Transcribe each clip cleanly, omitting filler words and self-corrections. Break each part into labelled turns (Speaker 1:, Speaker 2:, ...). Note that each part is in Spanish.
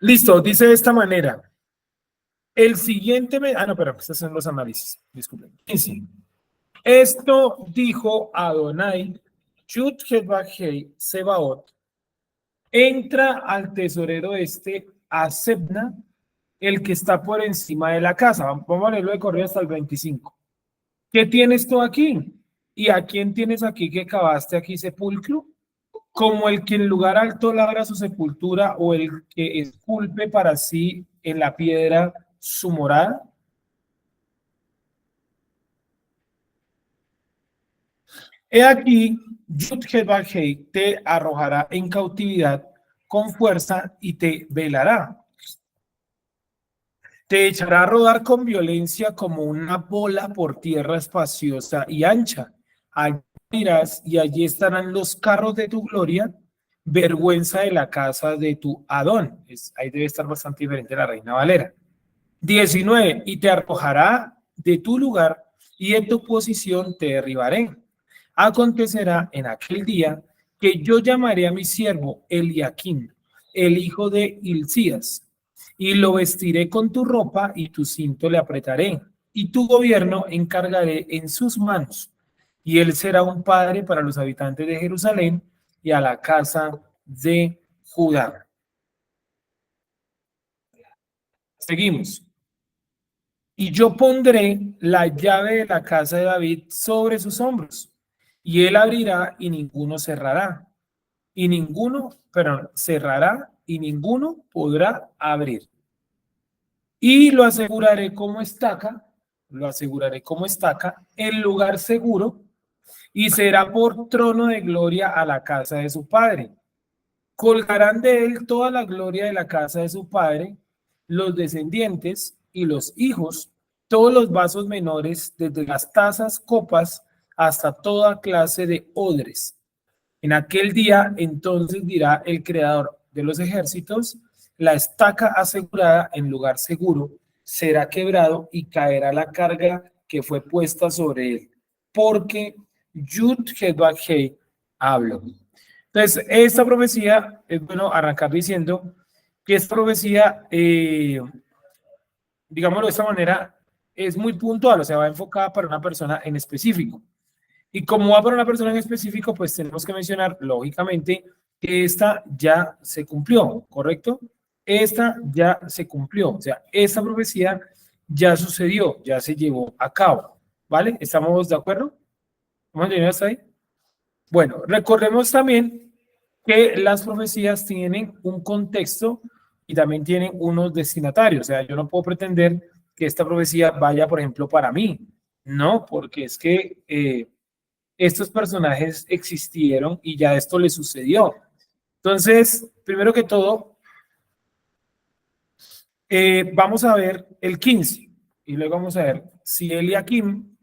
Speaker 1: Listo, dice de esta manera. El siguiente... no, pero estos son los análisis. Disculpen. Sí. Esto dijo Adonai, Yud Hei Sebaot, entra al tesorero a Sebna, el que está por encima de la casa. Vamos a leerlo de corrido hasta el 25. ¿Qué tienes tú aquí? ¿Y a quién tienes aquí que cavaste aquí sepulcro? Como el que en lugar alto labra su sepultura o el que esculpe para sí en la piedra su morada. He aquí, Yud-Heh te arrojará en cautividad con fuerza y te velará. Te echará a rodar con violencia como una bola por tierra espaciosa y ancha. Allí irás y allí estarán los carros de tu gloria, vergüenza de la casa de tu Adón. Ahí debe estar bastante diferente la Reina Valera. 19. Y te arrojará de tu lugar y de tu posición te derribaré. Acontecerá en aquel día que yo llamaré a mi siervo Eliaquim, el hijo de Hilcías, y lo vestiré con tu ropa y tu cinto le apretaré, y tu gobierno encargaré en sus manos, y él será un padre para los habitantes de Jerusalén y a la casa de Judá. Seguimos. Y yo pondré la llave de la casa de David sobre sus hombros, y él abrirá y ninguno cerrará, y ninguno, perdón, cerrará y ninguno podrá abrir. Y lo aseguraré como estaca en lugar seguro, y será por trono de gloria a la casa de su padre. Colgarán de él toda la gloria de la casa de su padre, los descendientes y los hijos, todos los vasos menores, desde las tazas, copas, hasta toda clase de odres. En aquel día, entonces dirá el creador de los ejércitos, la estaca asegurada en lugar seguro será quebrado y caerá la carga que fue puesta sobre él, porque Yud-Heh habló. Entonces, esta profecía, es bueno arrancar diciendo que esta profecía, digámoslo de esta manera, es muy puntual, o sea, va enfocada para una persona en específico. Y como va para una persona en específico, pues tenemos que mencionar, lógicamente, que esta ya se cumplió, ¿correcto? Esta ya se cumplió, o sea, esta profecía ya sucedió, ya se llevó a cabo, ¿vale? ¿Estamos de acuerdo? ¿Vamos a llegar hasta ahí? Bueno, recordemos también que las profecías tienen un contexto y también tienen unos destinatarios. O sea, yo no puedo pretender que esta profecía vaya, por ejemplo, para mí. No, porque es que estos personajes existieron y ya esto le sucedió. Entonces, primero que todo, vamos a ver el 15 y luego vamos a ver si Eliakim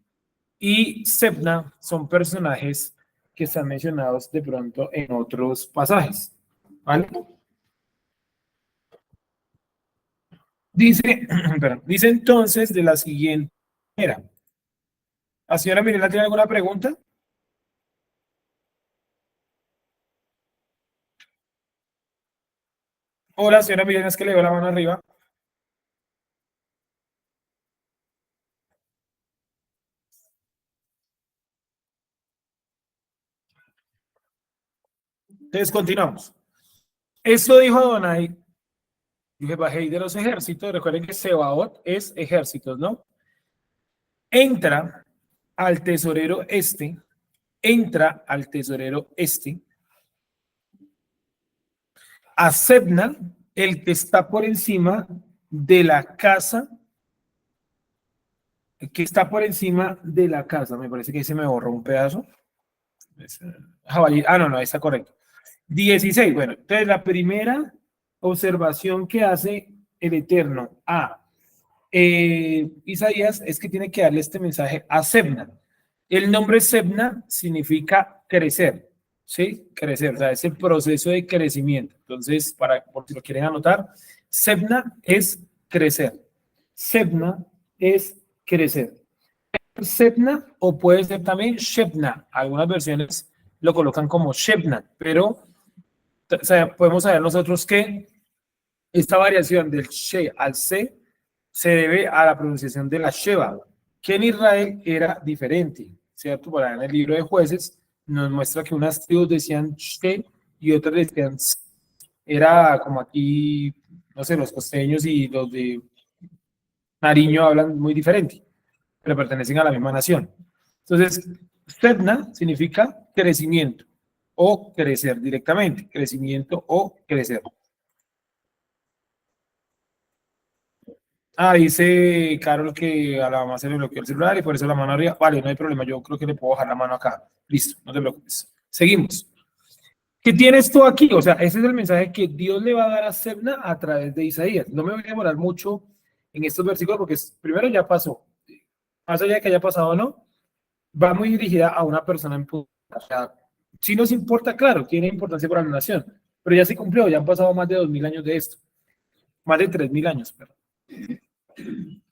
Speaker 1: y Sebna son personajes que están mencionados de pronto en otros pasajes. ¿Vale? Dice, perdón, dice entonces de la siguiente manera. ¿La señora Mirela tiene alguna pregunta? Hola, señora Mirela, es que le veo la mano arriba. Entonces, continuamos. Esto dijo Adonai, dije, bajé de los ejércitos. Recuerden que Sebaot es ejércitos, ¿no? Entra al tesorero entra al tesorero a Sebna, el que está por encima de la casa, que está por encima de la casa. Me parece que se me borró un pedazo. Jabalí. No, no, está correcto. 16. Bueno, entonces la primera observación que hace el Eterno a Isaías es que tiene que darle este mensaje a Sebna. El nombre Sebna significa crecer, ¿sí? Crecer, o sea, es el proceso de crecimiento. Entonces, por si lo quieren anotar, Sebna es crecer. Sebna es crecer. Sebna o puede ser también Shebna. Algunas versiones lo colocan como Shebna, pero o sea, podemos saber nosotros que Esta variación del she al se debe a la pronunciación de la sheva, que en Israel era diferente, ¿cierto? Por ahí en el libro de Jueces nos muestra que unas tribus decían she y otras decían ts. Era como aquí, no sé, los costeños y los de Nariño hablan muy diferente, pero pertenecen a la misma nación. Entonces, Sedna significa crecimiento o crecer directamente, crecimiento o crecer. Ah, dice Carol que a la mamá se le bloqueó el celular y por eso la mano arriba. Vale, no hay problema, yo creo que le puedo bajar la mano acá. Listo, no te preocupes. Seguimos. ¿Qué tienes tú aquí? O sea, ese es el mensaje que Dios le va a dar a Sebna a través de Isaías. No me voy a demorar mucho en estos versículos porque primero ya pasó. Más allá de que haya pasado o no, va muy dirigida a una persona en punto. O sea, sí nos importa, claro, tiene importancia para la nación, pero ya se cumplió, ya han pasado más de 2000 años de esto. Más de 3000 años, perdón.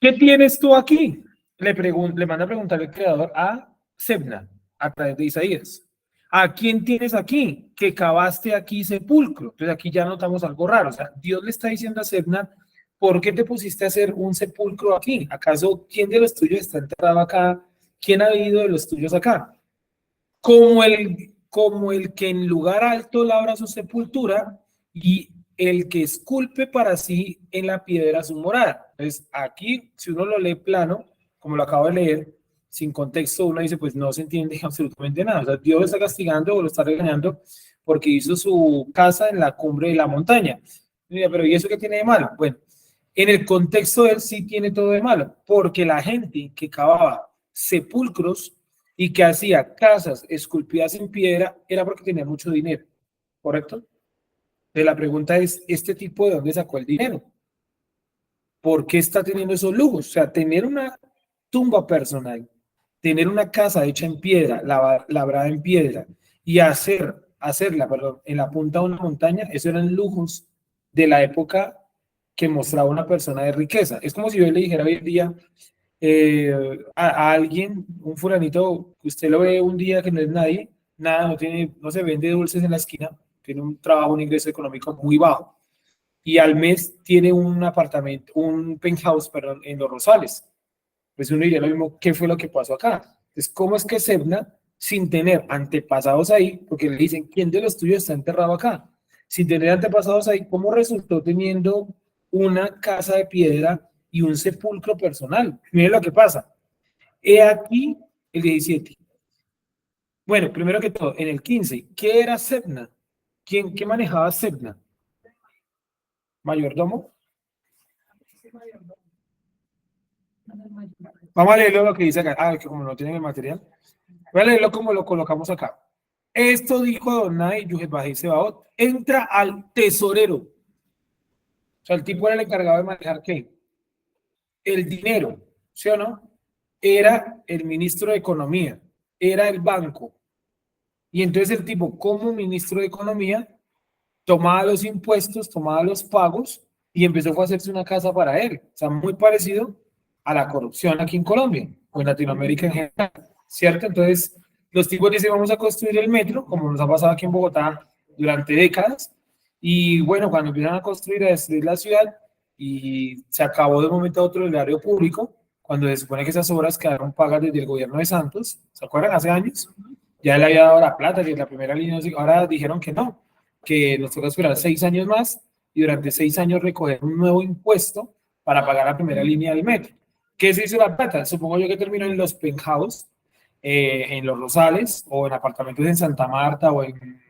Speaker 1: ¿Qué tienes tú aquí? Le manda a preguntar el creador a Sebna a través de Isaías. ¿A quién tienes aquí? Que cavaste aquí sepulcro. Entonces aquí ya notamos algo raro. O sea, Dios le está diciendo a Sebna, ¿por qué te pusiste a hacer un sepulcro aquí? ¿Acaso quién de los tuyos está enterrado acá? ¿Quién ha vivido de los tuyos acá? Como el que en lugar alto labra su sepultura y el que esculpe para sí en la piedra su morada. Entonces, aquí, si uno lo lee plano, como lo acabo de leer, sin contexto, uno dice, pues no se entiende absolutamente nada. O sea, Dios lo está castigando o lo está regañando porque hizo su casa en la cumbre de la montaña. Mira, pero ¿y eso qué tiene de malo? Bueno, en el contexto de él sí tiene todo de malo, porque la gente que cavaba sepulcros y que hacía casas esculpidas en piedra era porque tenía mucho dinero, ¿correcto? Entonces la pregunta es, ¿este tipo de dónde sacó el dinero? ¿Por qué está teniendo esos lujos? O sea, tener una tumba personal, tener una casa hecha en piedra, labrada en piedra, y hacerla, perdón, en la punta de una montaña, esos eran lujos de la época que mostraba una persona de riqueza. Es como si yo le dijera hoy en día a alguien, un fulanito, que usted lo ve un día que no es nadie, nada, no tiene, no se vende dulces en la esquina, tiene un trabajo, un ingreso económico muy bajo y al mes tiene un apartamento, un penthouse, perdón, en Los Rosales. Pues uno diría lo mismo, ¿qué fue lo que pasó acá? Entonces, ¿cómo es que Sebna, sin tener antepasados ahí, porque le dicen, ¿quién de los tuyos está enterrado acá? Sin tener antepasados ahí, ¿cómo resultó teniendo una casa de piedra y un sepulcro personal? Miren lo que pasa. He aquí el 17. Bueno, primero que todo, en el 15, ¿qué era Sebna? ¿Qué manejaba Sebna? ¿Mayordomo? Vamos a leerlo lo que dice acá. Ah, que como no tienen el material. Voy a leerlo como lo colocamos acá. Esto dijo Adonai Yuhebahí Sebaot. Entra al tesorero. O sea, el tipo era el encargado de manejar ¿qué? El dinero, ¿sí o no? Era el ministro de Economía, era el banco. Y entonces el tipo, como ministro de Economía, tomaba los impuestos, tomaba los pagos y empezó a hacerse una casa para él. O sea, muy parecido a la corrupción aquí en Colombia o en Latinoamérica en general, ¿cierto? Entonces, los tipos dicen, vamos a construir el metro, como nos ha pasado aquí en Bogotá durante décadas, y bueno, cuando empiezan a construir, a destruir la ciudad, y se acabó de un momento a otro el área público, cuando se supone que esas obras quedaron pagas desde el gobierno de Santos, ¿se acuerdan? Hace años, ya le había dado la plata, que es la primera línea, ahora dijeron que nos toca esperar 6 años más y durante 6 años recoger un nuevo impuesto para pagar la primera línea del metro. ¿Qué se hizo la plata? Supongo yo que terminó en los penthouse, en Los Rosales, o en apartamentos en Santa Marta, o en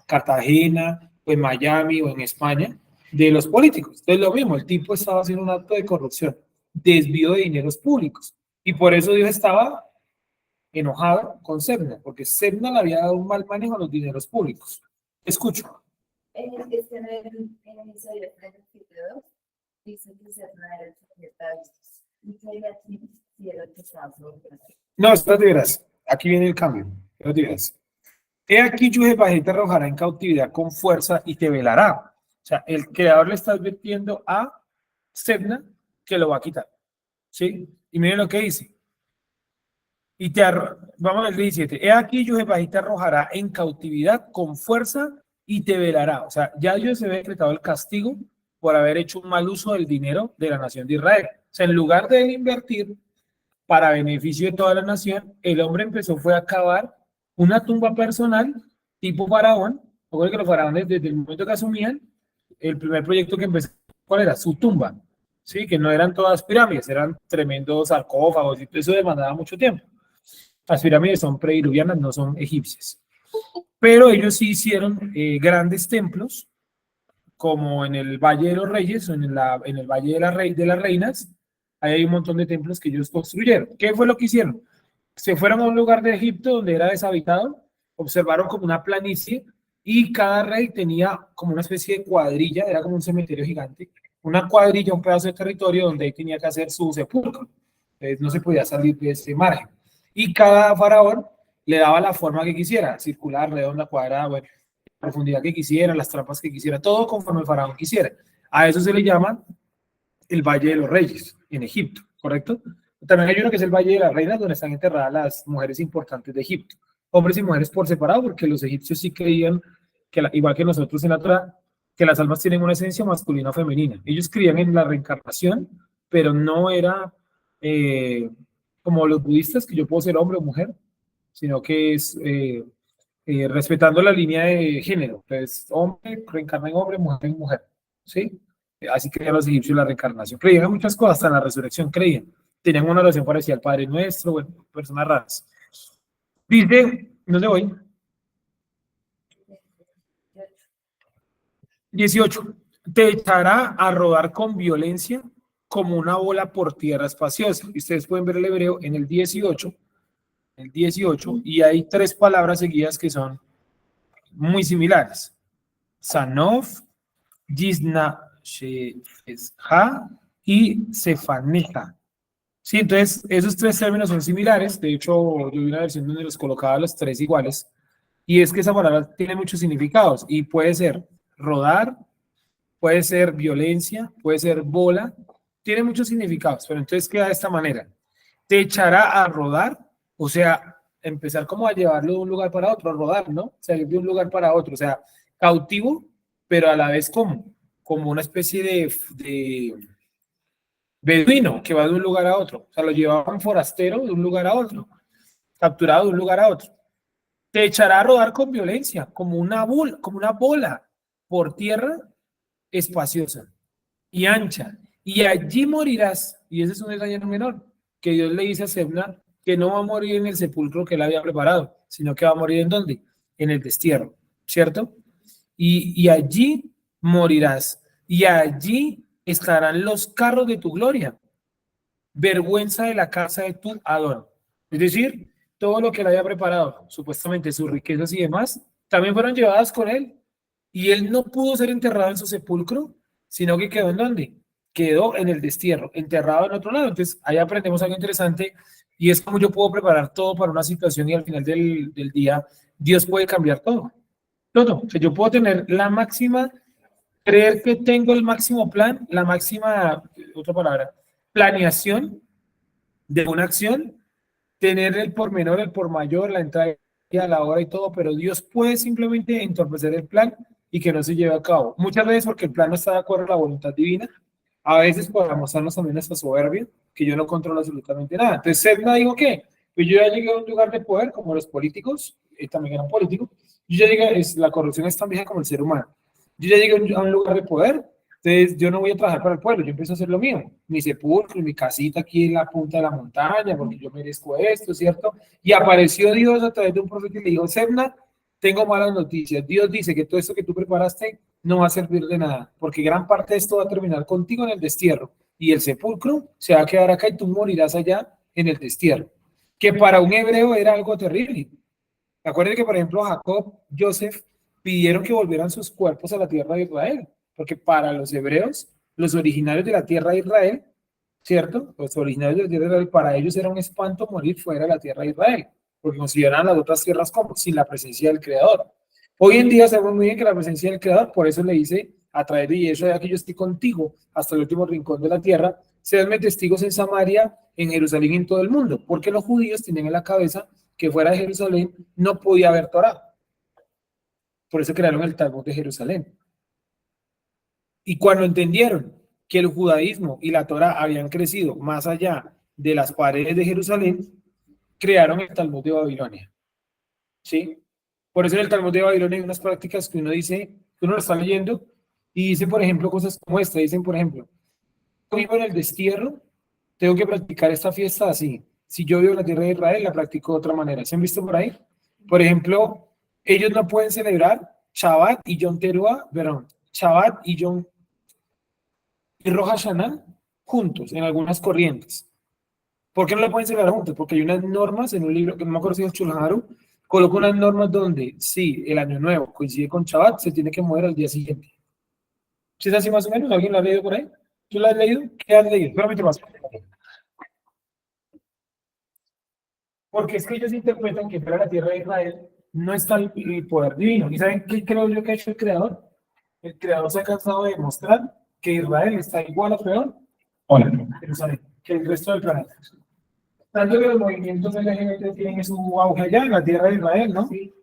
Speaker 1: Cartagena, o en Miami, o en España, de los políticos. Entonces, lo mismo, el tipo estaba haciendo un acto de corrupción, desvío de dineros públicos. Y por eso Dios estaba enojado con Sebna, porque Sebna le había dado un mal manejo a los dineros públicos. Escucho.
Speaker 2: En Isaías 37:2 dice que Sebna era el secretario y que ella quisiera que estaba sobre.
Speaker 1: No, espérate, verás. Aquí viene el cambio. Espérate, verás. He aquí Yuhebahí te arrojará en cautividad con fuerza y te velará. O sea, el creador le está advirtiendo a Sebna que lo va a quitar. ¿Sí? Y miren lo que dice. Vamos al 17. He aquí Yuhebahí te arrojará en cautividad con fuerza y te velará. O sea, ya Dios se había decretado el castigo por haber hecho un mal uso del dinero de la nación de Israel. O sea, en lugar de él invertir para beneficio de toda la nación, el hombre empezó fue a cavar una tumba personal tipo faraón. Recuerden que los faraones desde el momento que asumían, el primer proyecto que empezó, ¿cuál era? Su tumba. Sí, que no eran todas pirámides, eran tremendos sarcófagos y eso demandaba mucho tiempo. Las pirámides son prediluvianas, no son egipcias. Pero ellos sí hicieron grandes templos, como en el Valle de los Reyes o en el Valle de las Reinas. Ahí hay un montón de templos que ellos construyeron. ¿Qué fue lo que hicieron? Se fueron a un lugar de Egipto donde era deshabitado, observaron como una planicie y cada rey tenía como una especie de cuadrilla, era como un cementerio gigante, una cuadrilla, un pedazo de territorio donde él tenía que hacer su sepulcro. Entonces no se podía salir de ese margen. Y cada faraón le daba la forma que quisiera, circular, redonda, cuadrada, bueno, la profundidad que quisiera, las trampas que quisiera, todo conforme el faraón quisiera. A eso se le llama el Valle de los Reyes en Egipto, ¿correcto? También hay uno que es el Valle de las Reinas, donde están enterradas las mujeres importantes de Egipto, hombres y mujeres por separado, porque los egipcios sí creían que, igual que nosotros en la Torá, que las almas tienen una esencia masculina o femenina. Ellos creían en la reencarnación, pero no era como los budistas, que yo puedo ser hombre o mujer, sino que es respetando la línea de género. Entonces, hombre reencarna en hombre, mujer en mujer, ¿sí? Así creían los egipcios la reencarnación. Creían en muchas cosas, hasta en la resurrección creían. Tenían una oración parecida al Padre Nuestro, bueno, personas raras. Dice, ¿dónde voy? 18. Te echará a rodar con violencia como una bola por tierra espaciosa. Y ustedes pueden ver el hebreo en el 18, y hay tres palabras seguidas que son muy similares. Sanof, Yisna, Shefesha y Sefaneja. Sí, entonces esos tres términos son similares. De hecho, yo vi una versión donde los colocaba los tres iguales. Y es que esa palabra tiene muchos significados y puede ser rodar, puede ser violencia, puede ser bola, tiene muchos significados, pero entonces queda de esta manera. Te echará a rodar, o sea, empezar como a llevarlo de un lugar para otro, a rodar, ¿no? Salir de un lugar para otro, o sea, cautivo, pero a la vez como una especie de beduino que va de un lugar a otro, o sea, lo llevaba un forastero de un lugar a otro, capturado de un lugar a otro. Te echará a rodar con violencia, como una bola por tierra espaciosa y ancha, y allí morirás. Y ese es un detalle no menor, que Dios le dice a Sebna que no va a morir en el sepulcro que él había preparado, sino que va a morir ¿en dónde? En el destierro, ¿cierto? Y allí morirás, y allí estarán los carros de tu gloria, vergüenza de la casa de tu Adón. Es decir, todo lo que él había preparado, supuestamente sus riquezas y demás, también fueron llevadas con él. Y él no pudo ser enterrado en su sepulcro, sino que quedó ¿en dónde? Quedó en el destierro, enterrado en otro lado. Entonces, ahí aprendemos algo interesante y es como yo puedo preparar todo para una situación y al final del día Dios puede cambiar todo. Todo. O sea, yo puedo tener la máxima, creer que tengo el máximo plan, la máxima, otra palabra, planeación de una acción, tener el por menor, el por mayor, la entrada a la hora y todo, pero Dios puede simplemente entorpecer el plan y que no se lleve a cabo. Muchas veces porque el plan no está de acuerdo a la voluntad divina, a veces para mostrarnos también esta soberbia, que yo no controlo absolutamente nada. Entonces, Sedna dijo que pues yo ya llegué a un lugar de poder, como los políticos, también eran políticos, yo ya llegué, la corrupción es tan vieja como el ser humano. Yo ya llegué a un lugar de poder, entonces yo no voy a trabajar para el pueblo, yo empiezo a hacer lo mío, mi sepulcro, mi casita aquí en la punta de la montaña, porque yo merezco esto, ¿cierto? Y apareció Dios a través de un profeta y le dijo, Sebna, tengo malas noticias. Dios dice que todo esto que tú preparaste no va a servir de nada, porque gran parte de esto va a terminar contigo en el destierro. Y el sepulcro se va a quedar acá y tú morirás allá en el destierro. Que para un hebreo era algo terrible. Acuérdense que, por ejemplo, Jacob, Joseph, pidieron que volvieran sus cuerpos a la tierra de Israel, porque para los hebreos, los originarios de la tierra de Israel, ¿cierto? Los originarios de la tierra de Israel, para ellos era un espanto morir fuera de la tierra de Israel, porque consideraban las otras tierras como sin la presencia del Creador. Hoy en día sabemos muy bien que la presencia del Creador, por eso le dice, a través de Yeshua, ya que yo estoy contigo hasta el último rincón de la tierra, seanme testigos en Samaria, en Jerusalén y en todo el mundo, porque los judíos tienen en la cabeza que fuera de Jerusalén no podía haber Torá. Por eso crearon el Talmud de Jerusalén. Y cuando entendieron que el judaísmo y la Torá habían crecido más allá de las paredes de Jerusalén, crearon el Talmud de Babilonia. ¿Sí? Por eso en el Talmud de Babilonia hay unas prácticas que uno dice, que uno lo está leyendo y dice, por ejemplo, cosas como esta. Dicen, por ejemplo, yo vivo en el destierro, tengo que practicar esta fiesta así. Si yo vivo en la tierra de Israel, la practico de otra manera. ¿Se han visto por ahí? Por ejemplo, ellos no pueden celebrar Shabbat y Yom Teruah, perdón, Shabbat y Yom y Rosh Hashanah juntos en algunas corrientes. ¿Por qué no lo pueden celebrar juntos? Porque hay unas normas en un libro que no me acuerdo si es Shulchan Aruch, coloca unas normas donde si el año nuevo coincide con Shabbat, se tiene que mover al día siguiente. ¿Sí es así más o menos? ¿Alguien lo ha leído por ahí? ¿Tú lo has leído? ¿Qué has leído? Espérame, más. Porque es que ellos interpretan que para la tierra de Israel no está el poder divino. ¿Y saben qué creo yo que ha hecho el Creador? El Creador se ha cansado de demostrar que Israel está igual o peor, hola, Jerusalén, que el resto del planeta. Tanto que los movimientos LGBT tienen su auge allá en la tierra de Israel, ¿no? Sí.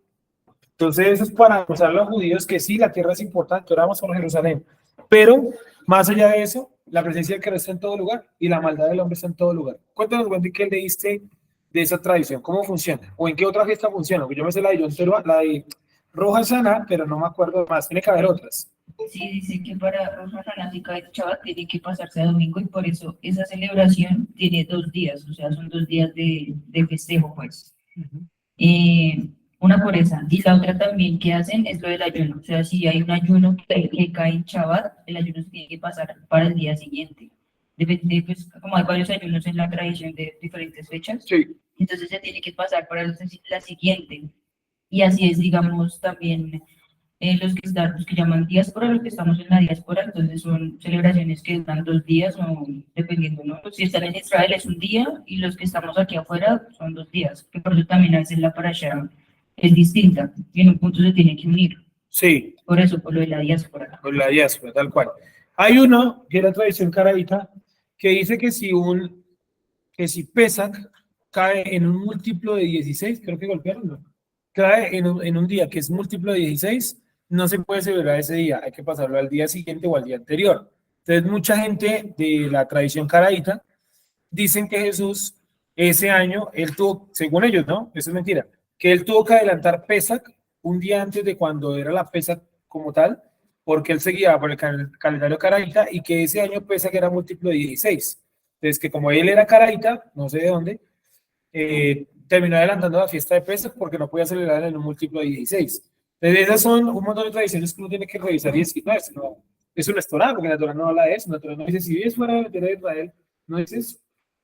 Speaker 1: Entonces eso es para mostrar a los judíos que sí, la tierra es importante, oramos por Jerusalén. Pero más allá de eso, la presencia del Creador está en todo lugar y la maldad del hombre está en todo lugar. Cuéntanos, Wendy, ¿qué leíste de esa tradición? ¿Cómo funciona? ¿O en qué otra fiesta funciona? Porque yo me sé la de Yom Teruah, la de Rosh Hashanah, pero no me acuerdo más. Tiene que haber otras.
Speaker 3: Sí, dice que para Rosh Hashanah y cada Shabbat tiene que pasarse a domingo y por eso esa celebración tiene 2 días, o sea, son 2 días de festejo, pues. Una por esa. Y la otra también que hacen es lo del ayuno, o sea, si hay un ayuno que cae en Shabbat, el ayuno se tiene que pasar para el día siguiente. Depende, pues, como hay varios ayunos en la tradición de diferentes fechas,
Speaker 1: Sí.
Speaker 3: entonces se tiene que pasar para la siguiente. Y así es, digamos, también los que llaman diáspora, los que estamos en la diáspora, entonces son celebraciones que duran 2 días o dependiendo, ¿no? Pues si están en Israel es un día y los que estamos aquí afuera son 2 días, que por eso también a veces la parasha es distinta y en un punto se tiene que unir.
Speaker 1: Sí.
Speaker 3: Por eso, por lo de la diáspora.
Speaker 1: Por la diáspora, tal cual. Hay uno, que es la tradición caraíta, que dice que si Pesach cae en un múltiplo de 16, creo que golpearon, ¿no? Cae en un día que es múltiplo de 16, no se puede celebrar ese día, hay que pasarlo al día siguiente o al día anterior. Entonces, mucha gente de la tradición caraíta dicen que Jesús, ese año, él tuvo, según ellos, ¿no? Eso es mentira, que él tuvo que adelantar Pesach un día antes de cuando era la Pesach como tal, porque él seguía por el calendario caraíta y que ese año Pesach era múltiplo de 16. Entonces, que como él era caraíta, no sé de dónde, terminó adelantando la fiesta de Pesach porque no podía celebrar en un múltiplo de 16. Entonces, esas son un montón de tradiciones que uno tiene que revisar y decir, no, eso no es Torah, porque la Torah no habla de eso, la Torah no dice, si vives fuera de la tierra de Israel, no es eso,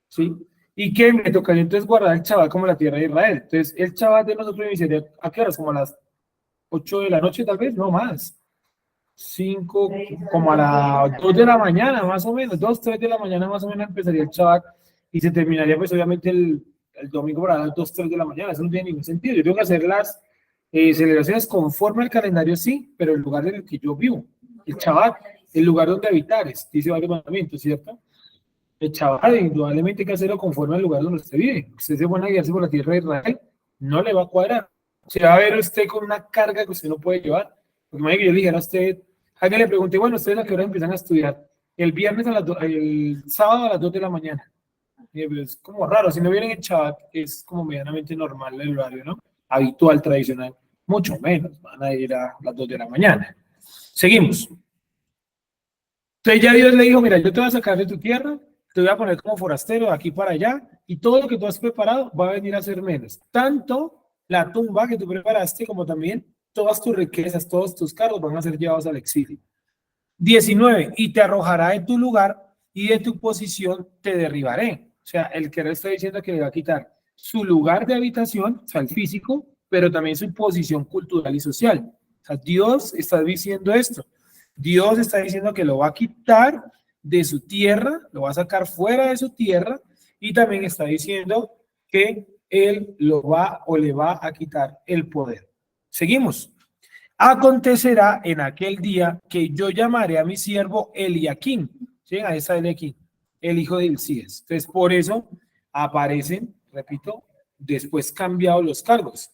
Speaker 1: ¿sí? Y que me tocaría entonces guardar el Shabbat como la tierra de Israel. Entonces, el Shabbat de nosotros iniciaría, ¿a qué horas? Como a las 8 de la noche, tal vez, no más. 5, como a las 2 de la mañana, más o menos, 2, 3 de la mañana más o menos empezaría el Shabbat y se terminaría pues obviamente el domingo para las 2, 3 de la mañana, eso no tiene ningún sentido. Yo tengo que hacer las celebraciones conforme al calendario, sí, pero el lugar en el que yo vivo, el Shabbat, el lugar donde habitares, dice varios mandamientos, ¿cierto? El Shabbat indudablemente hay que hacerlo conforme al lugar donde usted vive. Usted se pone a guiarse por la tierra de Israel, no le va a cuadrar. Se va a ver usted con una carga que usted no puede llevar. Porque imagínate que yo le dijera a usted, a que le pregunté, bueno, ¿ustedes a qué hora empiezan a estudiar? El viernes el sábado a las 2 de la mañana. Es como raro, si no vienen en Shabbat, es como medianamente normal el horario, ¿no? Habitual, tradicional. Mucho menos, van a ir a las 2 de la mañana. Seguimos. Entonces ya Dios le dijo, mira, yo te voy a sacar de tu tierra, te voy a poner como forastero de aquí para allá, y todo lo que tú has preparado va a venir a ser menos. Tanto la tumba que tú preparaste, como también todas tus riquezas, todos tus cargos van a ser llevados al exilio. 19, y te arrojará de tu lugar y de tu posición te derribaré. O sea, el que está diciendo que le va a quitar su lugar de habitación, o sea, el físico, pero también su posición cultural y social. O sea, Dios está diciendo esto. Dios está diciendo que lo va a quitar de su tierra, lo va a sacar fuera de su tierra, y también está diciendo que él lo va o le va a quitar el poder. Seguimos. Acontecerá en aquel día que yo llamaré a mi siervo Eliaquín, ¿sí? A esa Eliaquín, el hijo de Hilcías. Entonces, por eso aparecen, repito, después cambiados los cargos.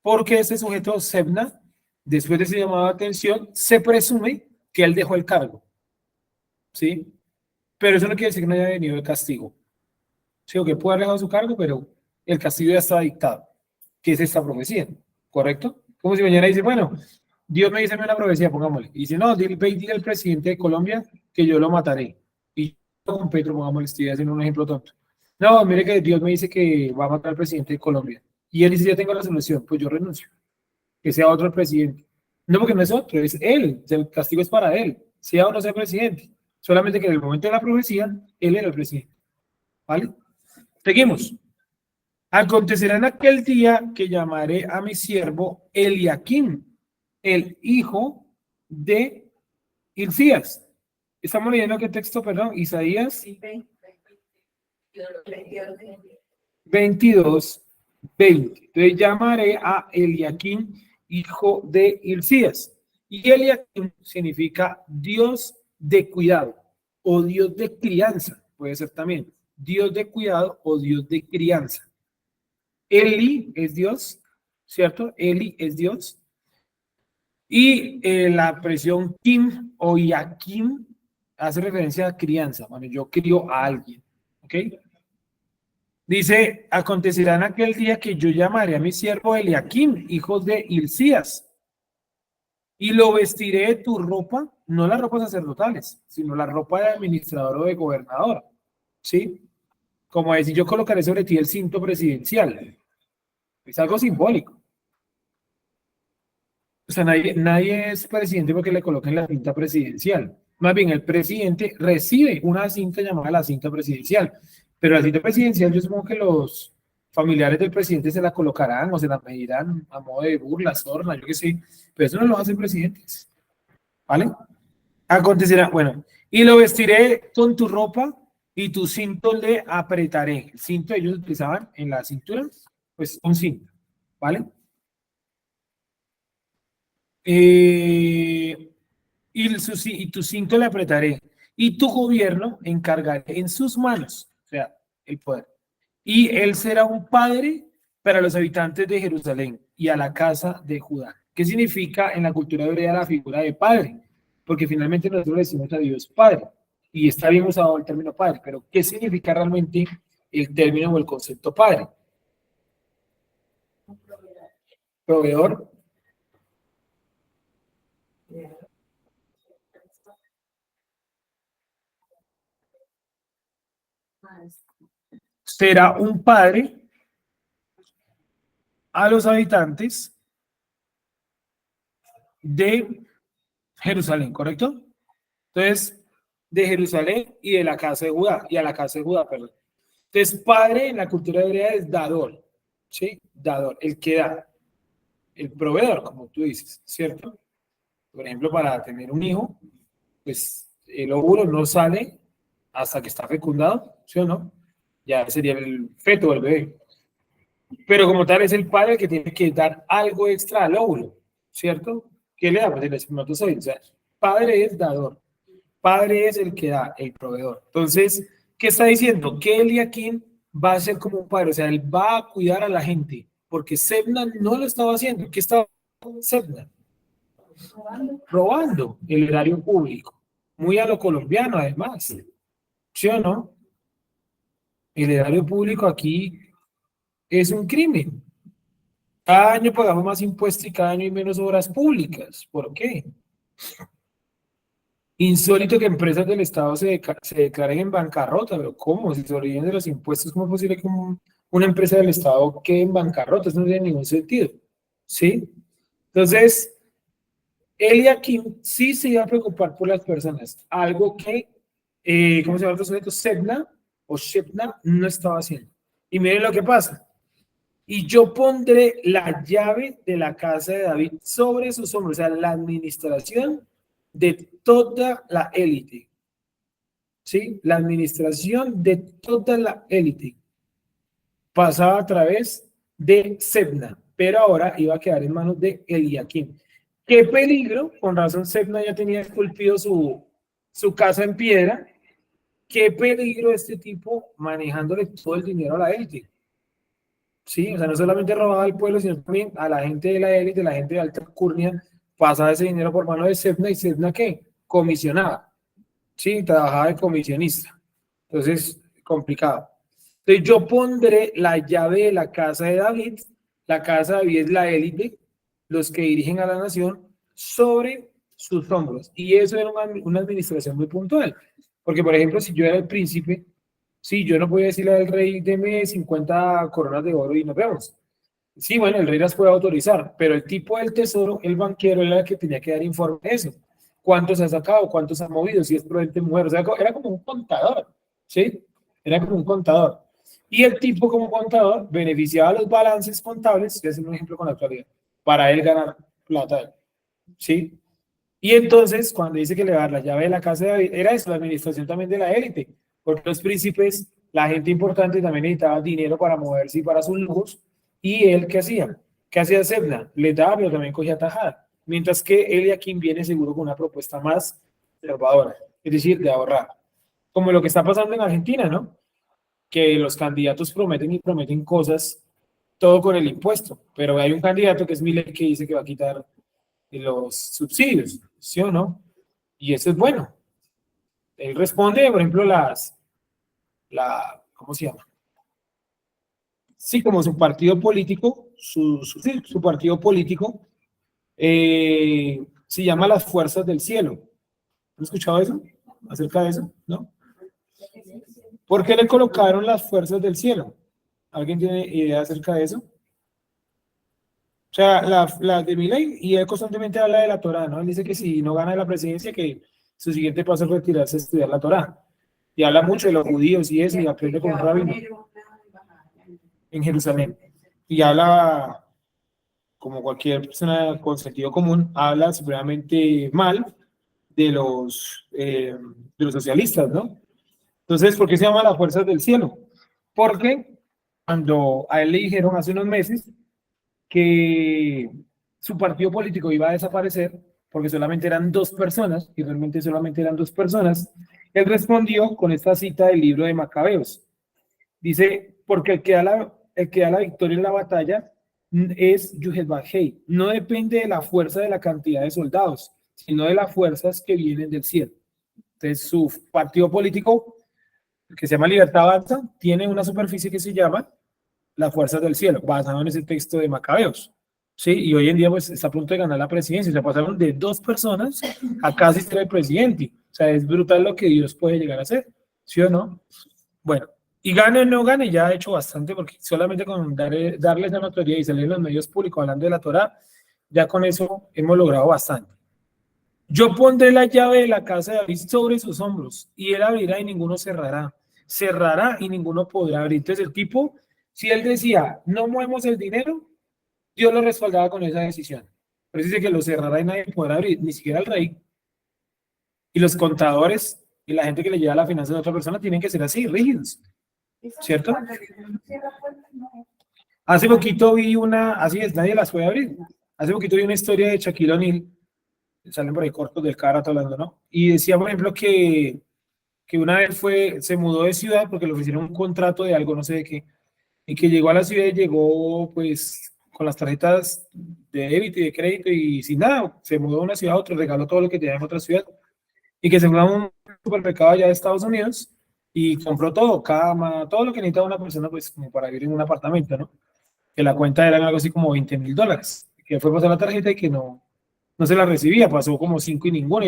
Speaker 1: Porque este sujeto, Sebna, después de ese llamado de atención, se presume que él dejó el cargo. ¿sí? Pero eso no quiere decir que no haya venido el castigo. Sí, o que puede haber dejado su cargo, pero el castigo ya está dictado, que es esta profecía, ¿correcto? Como si mañana dice, bueno, Dios me dice una profecía, pongámosle. Y dice, no, ve y dile al presidente de Colombia que yo lo mataré. Y yo con Petro, pongámosle, estoy haciendo un ejemplo tonto. No, mire que Dios me dice que va a matar al presidente de Colombia. Y él dice, ya tengo la solución, pues yo renuncio. Que sea otro el presidente. No, porque no es otro, es él. El castigo es para él, sea o no sea presidente. Solamente que en el momento de la profecía, él era el presidente. ¿Vale? Seguimos. Acontecerá en aquel día que llamaré a mi siervo Eliaquim, el hijo de Hilcías. Estamos leyendo qué texto, perdón, Isaías 22, 20. Entonces llamaré a Eliaquim, hijo de Hilcías. Y Eliaquim significa Dios de cuidado o Dios de crianza, puede ser también Dios de cuidado o Dios de crianza. Eli es Dios, ¿cierto? Eli es Dios. Y la expresión Kim o Yakim hace referencia a crianza. Bueno, yo crío a alguien, ¿ok? Dice, acontecerá en aquel día que yo llamaré a mi siervo Eliakim, hijo de Hilcías, y lo vestiré de tu ropa, no las ropas sacerdotales, sino la ropa de administrador o de gobernador, ¿sí? Como decir, yo colocaré sobre ti el cinto presidencial. Es algo simbólico. O sea, nadie es presidente porque le coloquen la cinta presidencial. Más bien, el presidente recibe una cinta llamada la cinta presidencial. Pero la cinta presidencial, yo supongo que los familiares del presidente se la colocarán o se la medirán a modo de burla, sorna, yo qué sé. Pero eso no lo hacen presidentes. ¿Vale? Acontecerá, bueno, y lo vestiré con tu ropa y tu cinto le apretaré. El cinto ellos utilizaban en la cintura, pues un cinto. ¿Vale? Y tu cinto le apretaré, y tu gobierno encargaré en sus manos, o sea, el poder. Y él será un padre para los habitantes de Jerusalén y a la casa de Judá. ¿Qué significa en la cultura hebrea la figura de padre? Porque finalmente nosotros le decimos a Dios padre, y está bien usado el término padre, pero ¿qué significa realmente el término o el concepto padre? Proveedor. Será un padre a los habitantes de Jerusalén, ¿correcto? Entonces, de Jerusalén y de la casa de Judá, y a la casa de Judá, perdón. Entonces, padre en la cultura hebrea es dador, ¿sí? Dador, el que da, el proveedor, como tú dices, ¿cierto? Por ejemplo, para tener un hijo, pues el óvulo no sale hasta que está fecundado, ¿sí o no? Ya sería el feto, el bebé. Pero como tal es el padre que tiene que dar algo extra al óvulo, ¿cierto? ¿Qué le da? Pues el espermatozoide. O sea, padre es dador. Padre es el que da, el proveedor. Entonces, ¿qué está diciendo? Que Eliakim va a ser como un padre, o sea, él va a cuidar a la gente, porque Sebna no lo estaba haciendo. ¿Qué estaba haciendo Sebna? Robando el erario público. Muy a lo colombiano, además. ¿Sí o no? El erario público aquí es un crimen. Cada año pagamos más impuestos y cada año hay menos obras públicas. ¿Por qué? Insólito que empresas del Estado se declaren en bancarrota, pero ¿cómo? Si se olviden de los impuestos, ¿cómo es posible que una empresa del Estado quede en bancarrota? Eso no tiene ningún sentido. ¿Sí? Entonces, Eliakim sí se iba a preocupar por las personas, algo que, ¿cómo se llama otro sujeto? Sebna o Shebna no estaba haciendo. Y miren lo que pasa. Y yo pondré la llave de la casa de David sobre sus hombros, o sea, la administración de toda la élite. ¿Sí? La administración de toda la élite pasaba a través de Sebna, pero ahora iba a quedar en manos de Eliakim. ¿Qué peligro? Con razón Sebna ya tenía esculpido su casa en piedra. ¿Qué peligro este tipo manejándole todo el dinero a la élite? Sí, o sea, no solamente robaba al pueblo, sino también a la gente de la élite, la gente de alta alcurnia, pasaba ese dinero por mano de Sebna y Sebna ¿qué? Comisionaba. Sí, trabajaba de comisionista. Entonces, complicado. Entonces, yo pondré la llave de la casa de David. La casa de David es la élite, los que dirigen a la nación, sobre sus hombros. Y eso era una administración muy puntual. Porque, por ejemplo, si yo era el príncipe, sí, yo no podía decirle al rey, deme 50 coronas de oro y nos vemos. Sí, bueno, el rey las puede autorizar, pero el tipo del tesoro, el banquero, era el que tenía que dar informe de eso. ¿Cuántos ha sacado? ¿Cuántos ha movido? Si es prudente mujer. O sea, era como un contador, ¿sí? Era como un contador. Y el tipo como contador beneficiaba los balances contables, que es un ejemplo con la actualidad, para él ganar plata, ¿sí? Y entonces, cuando dice que le va a dar la llave de la casa de David, era eso, la administración también de la élite, porque los príncipes, la gente importante también necesitaba dinero para moverse y para sus lujos, y él, ¿qué hacía? ¿Qué hacía Sebna? Le daba, pero también cogía tajada, mientras que Eliakim viene seguro con una propuesta más conservadora, es decir, de ahorrar, como lo que está pasando en Argentina, ¿no? Que los candidatos prometen y prometen cosas, todo con el impuesto, pero hay un candidato que es Milei que dice que va a quitar los subsidios, ¿sí o no? Y eso es bueno. Él responde, por ejemplo, ¿cómo se llama? Sí, como su partido político, sí, su partido político se llama las Fuerzas del Cielo. ¿Han escuchado eso? Acerca de eso, ¿no? ¿Por qué le colocaron las Fuerzas del Cielo? ¿Alguien tiene idea acerca de eso? O sea, la de Milei, y él constantemente habla de la Torá, ¿no? Él dice que si no gana la presidencia, que su siguiente paso es retirarse a estudiar la Torá. Y habla mucho de los judíos y eso, y aprende con un rabino en Jerusalén. Y habla, como cualquier persona con sentido común, habla supremamente mal de los socialistas, ¿no? Entonces, ¿por qué se llama las fuerzas del cielo? Porque cuando a él le dijeron hace unos meses que su partido político iba a desaparecer porque solamente eran dos personas, y realmente solamente eran dos personas, él respondió con esta cita del libro de Macabeos. Dice, porque el que da la victoria en la batalla es Yuhet Bajei. No depende de la fuerza de la cantidad de soldados, sino de las fuerzas que vienen del cielo. Entonces, su partido político, que se llama Libertad Avanza, tiene una superficie que se llama las fuerzas del cielo, basado en ese texto de Macabeos. Sí, y hoy en día pues está a punto de ganar la presidencia. Se pasaron de dos personas a casi ser el presidente. O sea, es brutal lo que Dios puede llegar a hacer, ¿sí o no? Bueno, y gane o no gane, ya ha hecho bastante, porque solamente con darles la notoriedad y salir en los medios públicos hablando de la Torá, ya con eso hemos logrado bastante. Yo pondré la llave de la casa de David sobre sus hombros, y él abrirá y ninguno cerrará. Cerrará y ninguno podrá abrir. Entonces el tipo, si él decía, no movemos el dinero, Dios lo respaldaba con esa decisión. Pero dice que lo cerrará y nadie podrá abrir, ni siquiera el rey. Y los contadores y la gente que le lleva la finanza de otra persona tienen que ser así, rígidos. ¿Cierto? Hace poquito vi así es, nadie las puede abrir. Hace poquito vi una historia de Shaquille O'Neal, salen por ahí cortos del cara hablando, ¿no? Y decía, por ejemplo, que una vez se mudó de ciudad porque le ofrecieron un contrato de algo, no sé de qué, y que llegó a la ciudad y llegó pues con las tarjetas de débito y de crédito y sin nada, se mudó de una ciudad a otra, regaló todo lo que tenía en otra ciudad, y que se fue a un supermercado allá de Estados Unidos y compró todo, cama, todo lo que necesitaba una persona pues como para vivir en un apartamento, ¿no? Que la cuenta era algo así como $20,000, que fue pasar la tarjeta y que no se la recibía, pasó como 5 y ninguna.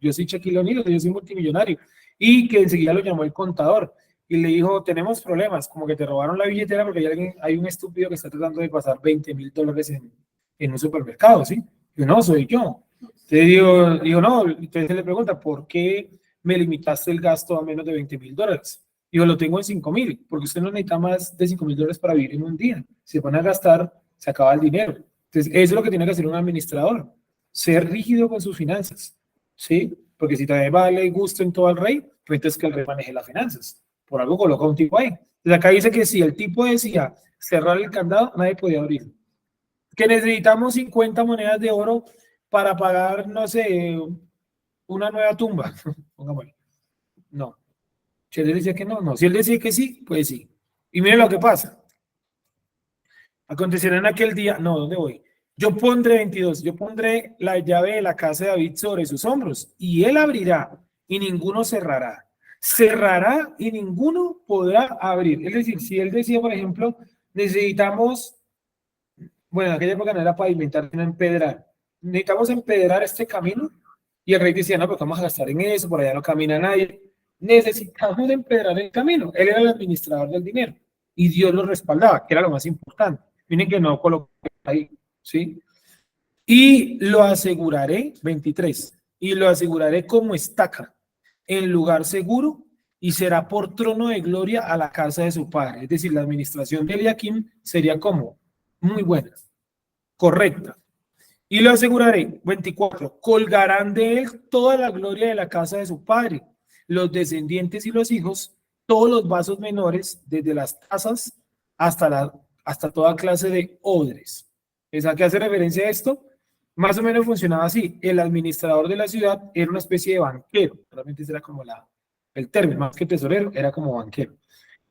Speaker 1: Yo soy Shaquille O'Neal, yo soy multimillonario. Y que enseguida lo llamó el contador y le dijo, tenemos problemas, como que te robaron la billetera porque hay un estúpido que está tratando de pasar $20,000 en un supermercado, ¿sí? Yo no, soy yo. Entonces digo, no, entonces le pregunta, ¿por qué me limitaste el gasto a menos de $20,000? Digo, lo tengo en 5,000, porque usted no necesita más de $5,000 para vivir en un día. Si se pone a gastar, se acaba el dinero. Entonces, eso es lo que tiene que hacer un administrador, ser rígido con sus finanzas, ¿sí? Porque si también vale gusto en todo el rey, pues entonces que el rey maneje las finanzas. Por algo coloca un tipo ahí. Entonces acá dice que si el tipo decía cerrar el candado, nadie podía abrir. Que necesitamos 50 monedas de oro para pagar, no sé, una nueva tumba. Pongámosle. No. Si él decía que no, no. Si él decía que sí, pues sí. Y miren lo que pasa. Acontecerá en aquel día, no, ¿dónde voy? Yo pondré 22, yo pondré la llave de la casa de David sobre sus hombros y él abrirá y ninguno cerrará. Cerrará y ninguno podrá abrir. Es decir, si él decía, por ejemplo, necesitamos, bueno, en aquella época no era pavimentar, sino empedrar. Necesitamos empedrar este camino. Y el rey decía, no, pues vamos a gastar en eso, por allá no camina nadie. Necesitamos empedrar el camino. Él era el administrador del dinero. Y Dios lo respaldaba, que era lo más importante. Miren que no coloqué ahí, ¿sí? Y lo aseguraré, 23, y lo aseguraré como estaca, en lugar seguro, y será por trono de gloria a la casa de su padre. Es decir, la administración de Eliakim sería como muy buena, correcta. Y lo aseguraré, 24, colgarán de él toda la gloria de la casa de su padre, los descendientes y los hijos, todos los vasos menores, desde las tazas hasta toda clase de odres. ¿A qué hace referencia a esto? Más o menos funcionaba así. El administrador de la ciudad era una especie de banquero. Realmente ese era como el término, más que tesorero, era como banquero.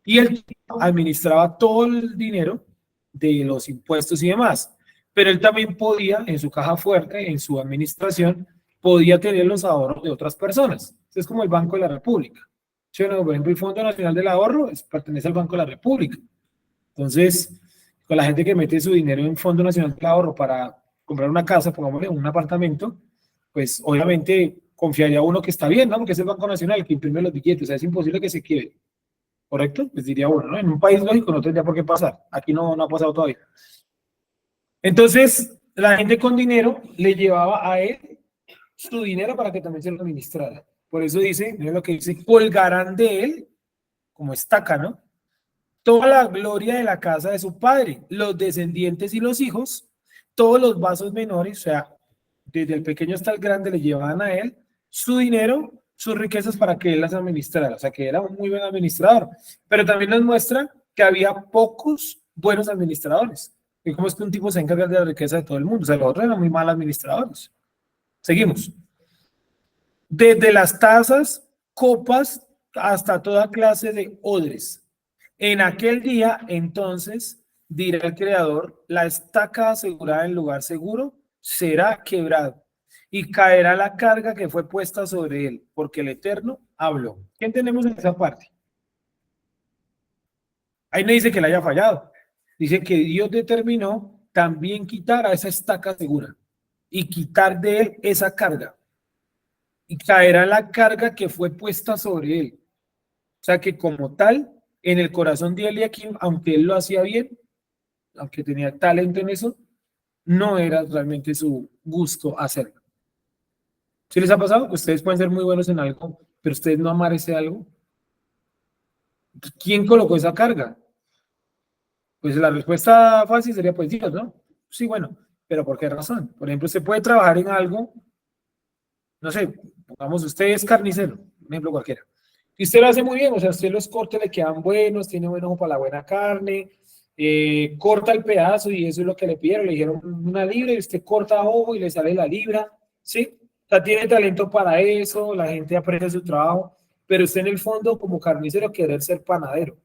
Speaker 1: Y él administraba todo el dinero de los impuestos y demás. Pero él también podía, en su caja fuerte, en su administración, podía tener los ahorros de otras personas. Es como el Banco de la República. ¿Sí? Bueno, por ejemplo, el Fondo Nacional del Ahorro pertenece al Banco de la República. Entonces, con la gente que mete su dinero en Fondo Nacional del Ahorro para comprar una casa, pongámosle un apartamento, pues obviamente confiaría uno que está bien, ¿no? Porque es el Banco Nacional que imprime los billetes, o sea, es imposible que se quiebre, ¿correcto? Pues diría uno, ¿no? En un país lógico no tendría por qué pasar, aquí no ha pasado todavía. Entonces, la gente con dinero le llevaba a él su dinero para que también se lo administrara. Por eso dice, miren lo que dice, colgarán de él, como estaca, ¿no? Toda la gloria de la casa de su padre, los descendientes y los hijos, todos los vasos menores, o sea, desde el pequeño hasta el grande le llevaban a él su dinero, sus riquezas para que él las administrara, o sea, que era un muy buen administrador. Pero también nos muestra que había pocos buenos administradores. ¿Y cómo es que un tipo se encarga de la riqueza de todo el mundo? O sea, los otros eran muy malos administradores. Seguimos. Desde las tazas, copas, hasta toda clase de odres. En aquel día, entonces, dirá el Creador, la estaca asegurada en lugar seguro será quebrado y caerá la carga que fue puesta sobre él, porque el Eterno habló. ¿Qué entendemos en esa parte? Ahí no dice que le haya fallado. Dice que Dios determinó también quitar a esa estaca segura y quitar de él esa carga. Y caerá la carga que fue puesta sobre él. O sea que como tal, en el corazón de Eliakim, aunque él lo hacía bien, aunque tenía talento en eso, no era realmente su gusto hacerlo. ¿Sí les ha pasado? Ustedes pueden ser muy buenos en algo, pero ustedes no amar ese algo. ¿Quién colocó esa carga? Pues la respuesta fácil sería pues Dios, ¿no? Sí, bueno, pero ¿por qué razón? Por ejemplo, usted puede trabajar en algo, no sé, pongamos usted es carnicero, un ejemplo cualquiera. Y usted lo hace muy bien, o sea, usted los cortes le quedan buenos, tiene buen ojo para la buena carne, corta el pedazo y eso es lo que le pidieron, le dijeron una libra y usted corta ojo y le sale la libra, ¿sí? O sea, tiene talento para eso, la gente aprecia su trabajo, pero usted en el fondo como carnicero quiere ser panadero.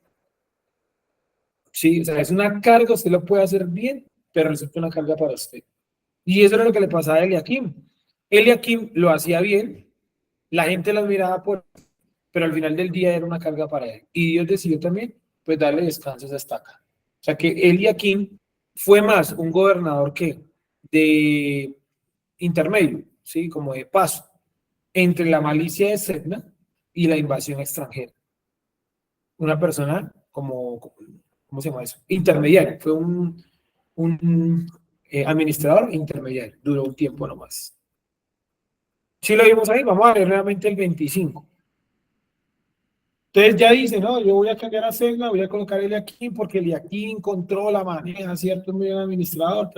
Speaker 1: Sí, o sea, es una carga, usted lo puede hacer bien, pero resulta una carga para usted. Y eso era lo que le pasaba a Eliakim. Eliakim lo hacía bien, la gente lo admiraba pero al final del día era una carga para él. Y Dios decidió también, pues, darle descanso a esa estaca. O sea que Eliakim fue más un gobernador que de intermedio, ¿sí? Como de paso, entre la malicia de Sedna y la invasión extranjera. Una persona como, ¿cómo se llama eso? Intermediario. Fue un administrador intermediario. Duró un tiempo nomás. Sí lo vimos ahí, vamos a ver realmente el 25. Entonces ya dice, no, yo voy a cambiar a Sedna, voy a colocar el aquí porque el aquí controla, maneja, ¿cierto? Es muy buen administrador,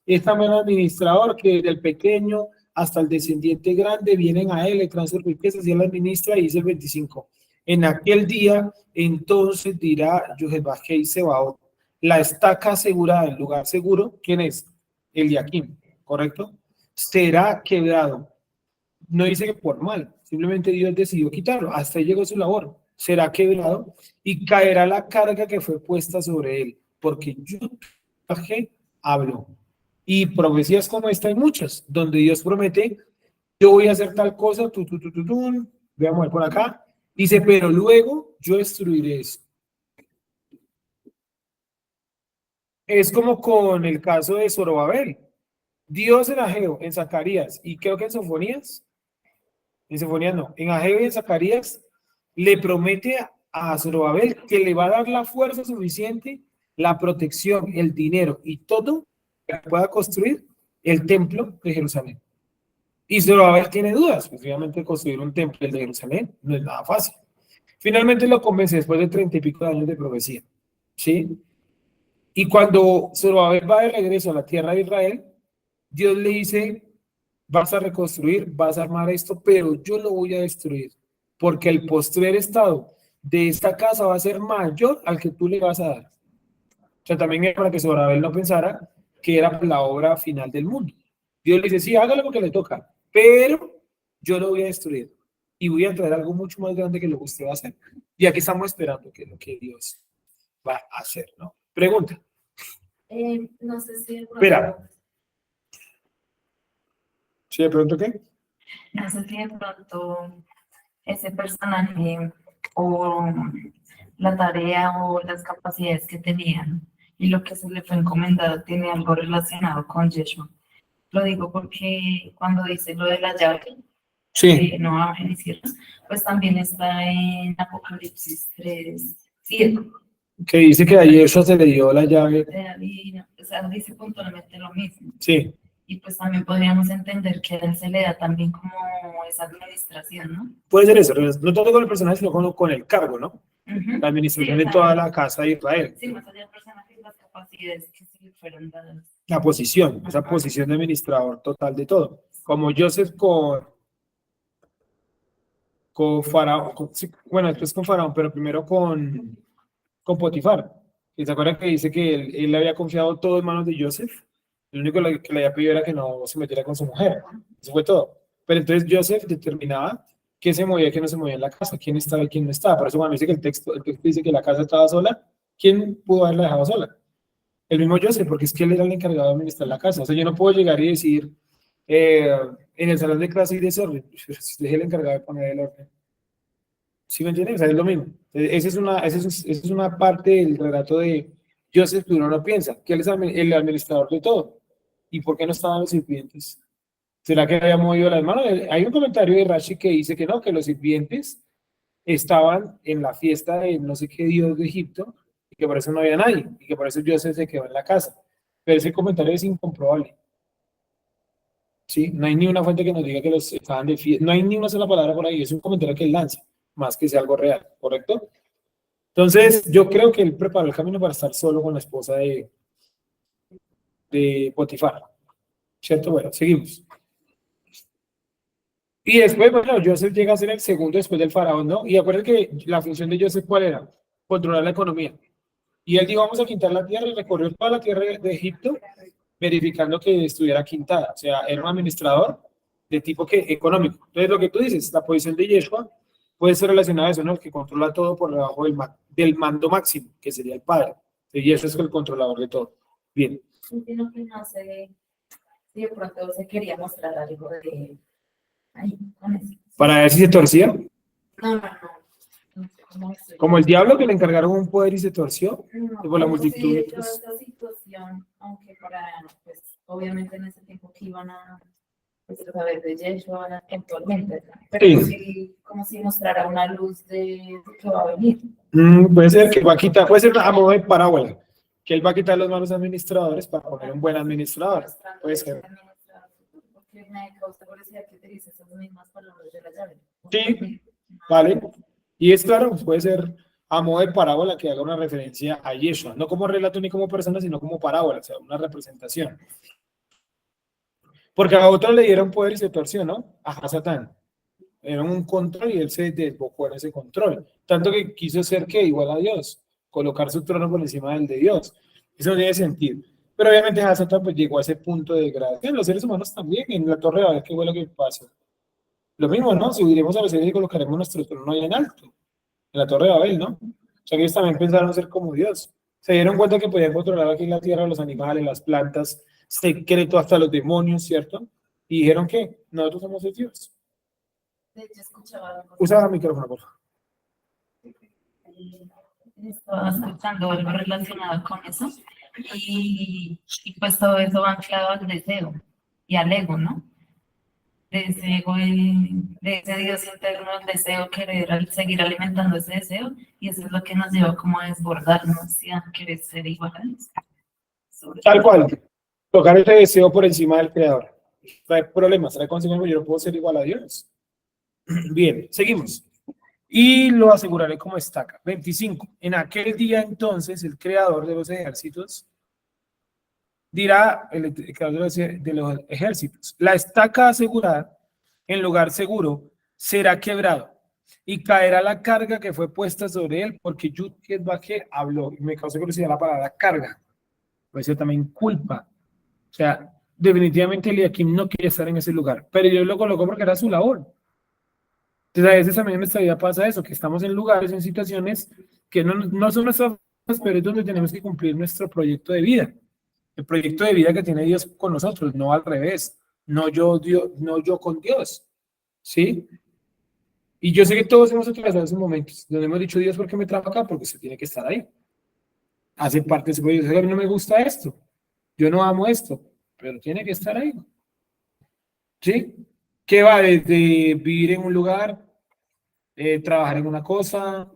Speaker 1: Es tan buen administrador que desde el pequeño hasta el descendiente grande vienen a él, le traen sus riquezas y él administra y dice el 25. En aquel día, entonces dirá Yohebajei Sebaot, la estaca asegurada en lugar seguro, ¿quién es? Eliakim, ¿correcto? Será quebrado. No dice que por mal, simplemente Dios decidió quitarlo, hasta ahí llegó su labor, será quebrado y caerá la carga que fue puesta sobre él, porque Yohebajei habló. Y profecías como esta hay muchas, donde Dios promete yo voy a hacer tal cosa, voy a mover por acá. Dice, pero luego yo destruiré eso. Es como con el caso de Zorobabel. Dios en Ageo, en Zacarías, y creo que en Sofonías no, en Ageo y en Zacarías, le promete a Zorobabel que le va a dar la fuerza suficiente, la protección, el dinero y todo para que pueda construir el templo de Jerusalén. Y Zorobabel tiene dudas, pues obviamente construir un templo de Jerusalén no es nada fácil. Finalmente lo convence después de 30 y pico de años de profecía, ¿sí? Y cuando Zorobabel va de regreso a la tierra de Israel, Dios le dice, vas a reconstruir, vas a armar esto, pero yo lo voy a destruir, porque el postrer estado de esta casa va a ser mayor al que tú le vas a dar. O sea, también es para que Zorobabel no pensara que era la obra final del mundo. Dios le dice, sí, hágalo porque le toca, pero yo lo voy a destruir y voy a traer algo mucho más grande que lo que usted va a hacer. Y aquí estamos esperando que es lo que Dios va a hacer, ¿no? Pregunta.
Speaker 2: No sé si de pronto-
Speaker 1: Espera. ¿Sí, de pronto qué?
Speaker 3: No sé si de pronto ese personaje o la tarea o las capacidades que tenían y lo que se le fue encomendado tiene algo relacionado con Yeshua. Lo digo porque cuando dice lo de la llave,
Speaker 1: Sí.
Speaker 3: de no bajen izquierda, pues también está en Apocalipsis 3:7.
Speaker 1: Que dice que ayer eso se le dio la llave.
Speaker 3: O sea, dice puntualmente lo mismo.
Speaker 1: Sí.
Speaker 3: Y pues también podríamos entender que a él se le da también como esa administración, ¿no?
Speaker 1: Puede ser eso, no tanto con el personaje, sino con el cargo, ¿no?
Speaker 3: Ujú.
Speaker 1: La administración
Speaker 3: Sí,
Speaker 1: de toda la casa de Israel.
Speaker 3: Sí, más allá del personaje, las capacidades que se le fueron dadas.
Speaker 1: La posición, esa posición de administrador total de todo. Como Joseph con Faraón, sí, bueno, después con Faraón, pero primero con Potifar. ¿Y se acuerdan que dice que él le había confiado todo en manos de Joseph? Lo único que le había pedido era que no se metiera con su mujer. Eso fue todo. Pero entonces Joseph determinaba qué se movía y qué no se movía en la casa, quién estaba y quién no estaba. Por eso cuando dice que el texto dice que la casa estaba sola, ¿quién pudo haberla dejado sola? El mismo Joseph, porque es que él era el encargado de administrar la casa. O sea, yo no puedo llegar y decir en el salón de clase y desorden. Dejé el encargado de poner el orden. ¿Sí me entiendes? O sea, es lo mismo. Esa es una parte del relato de Joseph que uno no piensa, que él es el administrador de todo. ¿Y por qué no estaban los sirvientes? ¿Será que había movido las manos? Hay un comentario de Rashi que dice que no, que los sirvientes estaban en la fiesta de no sé qué dios de Egipto y que por eso no había nadie y que por eso Joseph se quedó en la casa. Pero ese comentario es incomprobable. ¿Sí? No hay ni una fuente que nos diga que los estaban de fiesta. No hay ni una sola palabra por ahí. Es un comentario que él lanza, más que sea algo real, ¿correcto? Entonces, yo creo que él preparó el camino para estar solo con la esposa de Potifar. ¿Cierto? Bueno, seguimos. Y después, bueno, Joseph llega a ser el segundo después del faraón, ¿no? Y acuérdense que la función de Joseph, ¿cuál era? Controlar la economía. Y él dijo, vamos a quintar la tierra y recorrió toda la tierra de Egipto, verificando que estuviera quintada. O sea, era un administrador de tipo que económico. Entonces, lo que tú dices, la posición de Yeshua puede ser relacionada a eso, ¿no? El que controla todo por debajo del mando máximo, que sería el padre. Y eso es el controlador de todo. Bien.
Speaker 2: Entiendo que no sé si de pronto se quería mostrar algo de... Ay, con eso.
Speaker 1: Para ver si se torcía.
Speaker 2: No. No sé cómo estoy.
Speaker 1: Como el diablo que le encargaron un poder y se torció.
Speaker 2: No,
Speaker 1: Por la
Speaker 2: pues,
Speaker 1: multitud.
Speaker 2: sí, toda esta situación, aunque para, pues, obviamente en ese tiempo que iban a pues, saber de Yeshua actualmente, ¿no? Pero sí, como si mostrara una luz de que va a venir.
Speaker 1: Puede ser que va a quitar, puede ser a modo de parábola, que él va a quitar los malos administradores para poner un buen administrador. Puede ser.
Speaker 2: Porque me causa curiosidad que utilice esas mismas palabras de la llave.
Speaker 1: Sí, vale. Y es claro, puede ser a modo de parábola que haga una referencia a Yeshua, no como relato ni como persona, sino como parábola, o sea, una representación. Porque a otro le dieron poder y se torció, ¿no? A Satán. Era un control y él se desbocó en ese control. Tanto que quiso ser que igual a Dios, colocar su trono por encima del de Dios. Eso no tiene sentido. Pero obviamente Satán pues llegó a ese punto de degradación. Los seres humanos también, en la torre, a ver qué fue lo que pasó. Lo mismo, ¿no? Subiremos a los cielos y colocaremos nuestro trono ahí en alto, en la torre de Babel, ¿no? O sea que ellos también pensaron ser como Dios. Se dieron cuenta que podían controlar aquí en la tierra los animales, las plantas, secreto hasta los demonios, ¿cierto? y dijeron que nosotros somos el Dios.
Speaker 2: De hecho, escuchaba algo.
Speaker 1: Usa el micrófono, por favor.
Speaker 2: Estaba escuchando algo relacionado con eso y pues todo eso va anclado al deseo y al ego, ¿no? De ese ego, de ese Dios interno, el deseo, querer seguir alimentando ese deseo y eso es lo que nos lleva como a desbordarnos y a querer ser iguales.
Speaker 1: Tal cual, tocar ese deseo por encima del Creador. Trae problemas, trae consecuencias, yo no puedo ser igual a Dios. Bien, seguimos. Y lo aseguraré como estaca. 25. En aquel día entonces el creador de los ejércitos dirá, el creador de los ejércitos, la estaca asegurada en lugar seguro será quebrado y caerá la carga que fue puesta sobre él, porque Yud-Ket Vah-He habló, y me causó curiosidad la palabra carga, puede ser también culpa. O sea, definitivamente Eliakim no quería estar en ese lugar, pero Dios lo colocó porque era su labor. Entonces, a veces también en nuestra vida pasa eso, que estamos en lugares, en situaciones que no son nuestras, pero es donde tenemos que cumplir nuestro proyecto de vida. El proyecto de vida que tiene Dios con nosotros, no al revés. No yo, Dios, no yo con Dios. ¿Sí? Y yo sé que todos hemos atravesado esos momentos donde hemos dicho, Dios, ¿por qué me trajo acá? Porque usted tiene que estar ahí. Hace parte de ese proyecto. A mí no me gusta esto. Yo no amo esto, pero tiene que estar ahí. ¿Sí? ¿Qué va desde vivir en un lugar, trabajar en una cosa?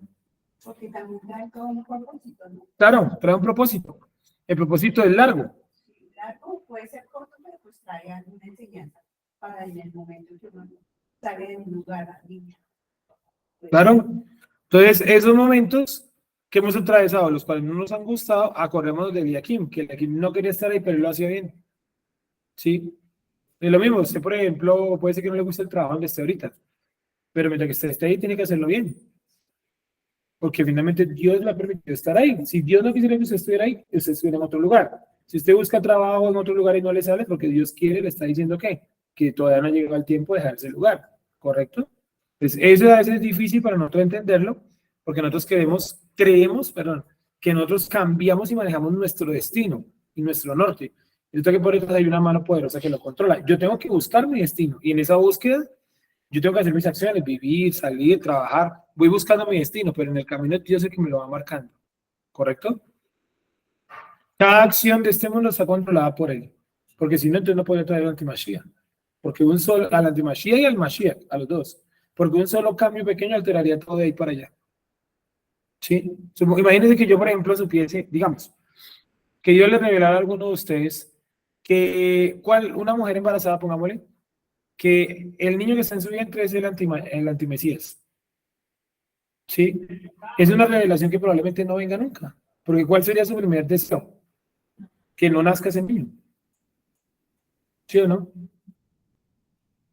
Speaker 4: Porque también trae todo un propósito, ¿no?
Speaker 1: Claro, trae un propósito. El propósito es largo.
Speaker 4: Sí, largo puede ser corto, pero pues trae alguna enseñanza para en el momento que uno sale de un lugar a niña.
Speaker 1: Claro. Entonces, esos momentos que hemos atravesado, los cuales no nos han gustado, acordémonos de Eliakim, que Eliakim no quería estar ahí, pero él lo hacía bien. ¿Sí? Es lo mismo, usted, por ejemplo, puede ser que no le guste el trabajo donde esté ahorita, pero mientras que usted esté ahí, tiene que hacerlo bien. Porque finalmente Dios le ha permitido estar ahí. Si Dios no quisiera que usted estuviera ahí, usted estuviera en otro lugar. Si usted busca trabajo en otro lugar y no le sale, porque Dios quiere, le está diciendo que todavía no ha llegado el tiempo de dejar ese lugar. ¿Correcto? Pues eso a veces es difícil para nosotros entenderlo, porque nosotros creemos, que nosotros cambiamos y manejamos nuestro destino y nuestro norte. Yo tengo que por eso hay una mano poderosa que lo controla. Yo tengo que buscar mi destino y en esa búsqueda yo tengo que hacer mis acciones, vivir, salir, trabajar. Voy buscando mi destino, pero en el camino Dios es el que me lo va marcando. ¿Correcto? Cada acción de este mundo está controlada por él. Porque si no, entonces no puede traer al antimashiach. Porque al antimashiach y al mashiach, a los dos. Porque un solo cambio pequeño alteraría todo de ahí para allá. ¿Sí? Imagínense que yo, por ejemplo, supiese, digamos, que yo le revelara a alguno de ustedes que, una mujer embarazada, pongámosle, que el niño que está en su vientre es el antimesías. ¿Sí? Es una revelación que probablemente no venga nunca. Porque ¿cuál sería su primer deseo? Que no nazca ese niño. ¿Sí o no?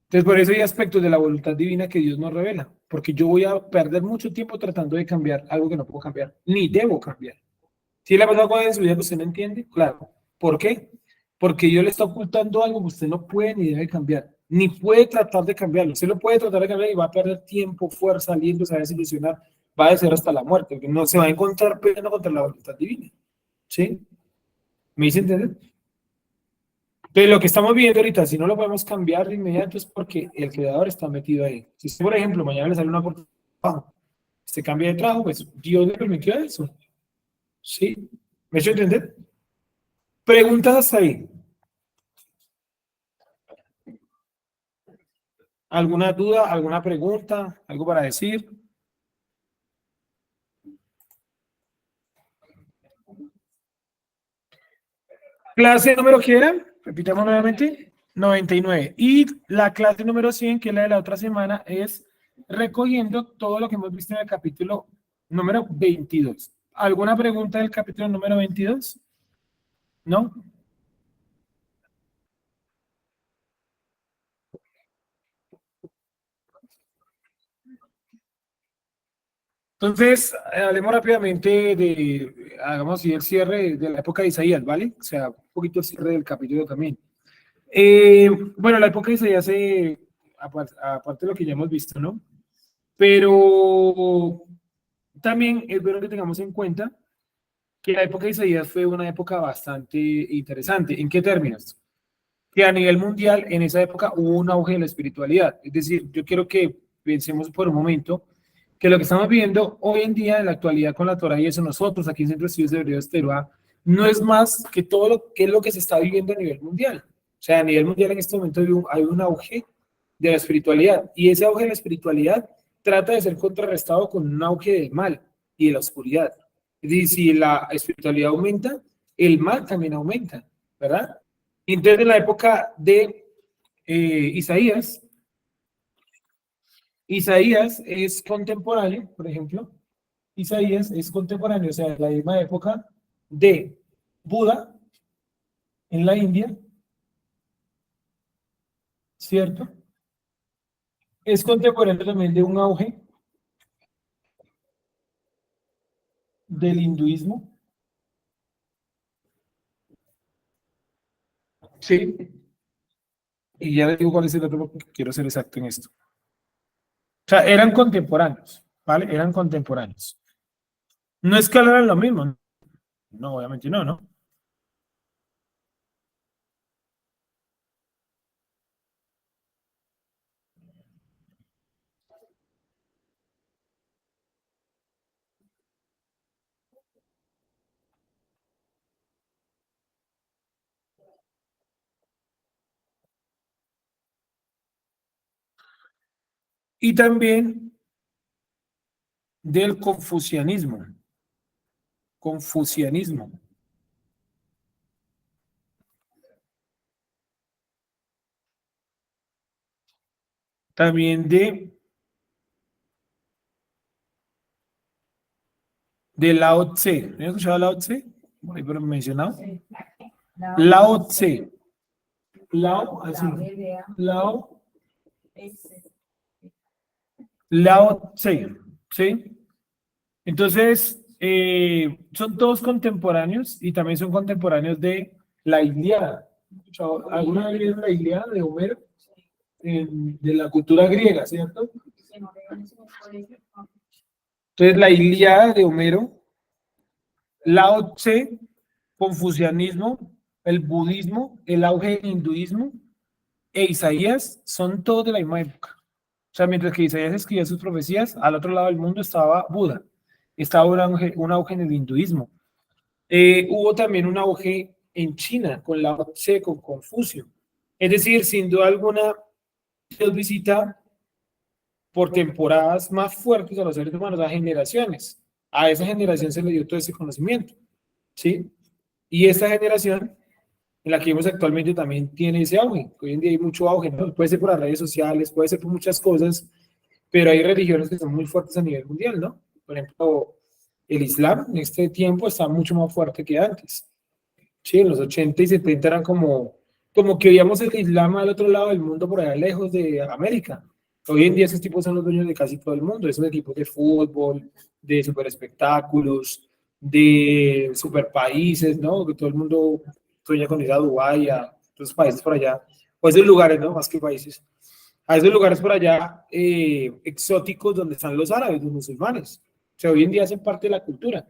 Speaker 1: Entonces, por eso hay aspectos de la voluntad divina que Dios nos revela. Porque yo voy a perder mucho tiempo tratando de cambiar algo que no puedo cambiar, ni debo cambiar. ¿Sí le ha pasado algo en su vida que usted no entiende? Claro. ¿Por qué? Porque Dios le está ocultando algo que usted no puede ni debe cambiar, ni puede tratar de cambiarlo. Usted lo puede tratar de cambiar y va a perder tiempo, fuerza, aliento, se va a desilusionar, va a desear hasta la muerte, porque no se va a encontrar peleando contra la voluntad divina. ¿Sí? ¿Me hice entender? Entonces, lo que estamos viendo ahorita, si no lo podemos cambiar de inmediato es porque el creador está metido ahí. Si usted, por ejemplo, mañana le sale una oportunidad de trabajo, usted cambia de trabajo, pues Dios le permitió eso. ¿Sí? ¿Me he hecho entender? Preguntas hasta ahí. ¿Alguna duda, alguna pregunta, algo para decir? Clase número ¿qué era? Repitamos nuevamente. 99. Y la clase número 100, que es la de la otra semana, es recogiendo todo lo que hemos visto en el capítulo número 22. ¿Alguna pregunta del capítulo número 22? ¿No? Entonces, hablemos rápidamente hagamos así el cierre de la época de Isaías, ¿vale? O sea, un poquito el cierre del capítulo también. Bueno, la época de Isaías, aparte de lo que ya hemos visto, ¿no? Pero también es bueno que tengamos en cuenta que la época de Isaías fue una época bastante interesante. ¿En qué términos? que a nivel mundial en esa época hubo un auge de la espiritualidad. Es decir, yo quiero que pensemos por un momento que lo que estamos viendo hoy en día en la actualidad con la Torah y eso nosotros aquí en Centro de Estudios de Hebreos Teruá, no es más que todo lo que es lo que se está viviendo a nivel mundial. O sea, a nivel mundial en este momento hay un auge de la espiritualidad y ese auge de la espiritualidad trata de ser contrarrestado con un auge del mal y de la oscuridad. Es decir, si la espiritualidad aumenta, el mal también aumenta, ¿verdad? Entonces, en la época de Isaías es contemporáneo, por ejemplo, Isaías es contemporáneo, o sea, en la misma época de Buda en la India, ¿cierto? Es contemporáneo también de un auge del hinduismo, ¿sí? Y ya les digo cuál es el otro porque quiero ser exacto en esto. O sea, eran contemporáneos, ¿vale? Eran contemporáneos. No es que hablaran lo mismo, ¿no? No, obviamente no, ¿no? Y también del confucianismo. Confucianismo. También de Lao Tse. ¿Me has escuchado Lao Tse? Por ahí pero mencionado. Lao Tse. Lao, así. Lao Tse. ¿Sí? Entonces, son todos contemporáneos y también son contemporáneos de la Ilíada. ¿Alguna vez vieron la Ilíada de Homero? De la cultura griega, ¿cierto? Entonces, la Ilíada de Homero, Lao Tse, confucianismo, el budismo, el auge del hinduismo e Isaías son todos de la misma época. O sea, mientras que Isaías escribía sus profecías, al otro lado del mundo estaba Buda, estaba un auge en el hinduismo. Hubo también un auge en China con Lao Tse, con Confucio. Es decir, sin duda alguna, Dios visita por temporadas más fuertes a los seres humanos, a generaciones. A esa generación se le dio todo ese conocimiento, ¿sí? Y esta generación en la que vivimos actualmente también tiene ese auge. Hoy en día hay mucho auge, ¿no? Puede ser por las redes sociales, puede ser por muchas cosas, pero hay religiones que son muy fuertes a nivel mundial, ¿no? Por ejemplo, el Islam en este tiempo está mucho más fuerte que antes. Sí, en los 80 y 70 eran como que veíamos el Islam al otro lado del mundo, por allá lejos de América. Hoy en día esos tipos son los dueños de casi todo el mundo, esos equipos de fútbol, de super espectáculos, de super países, ¿no? Que todo el mundo sueña con ir a Dubái, a esos países por allá, o esos lugares, ¿no? Más que países. A esos lugares por allá exóticos donde están los árabes, los musulmanes. O sea, hoy en día hacen parte de la cultura.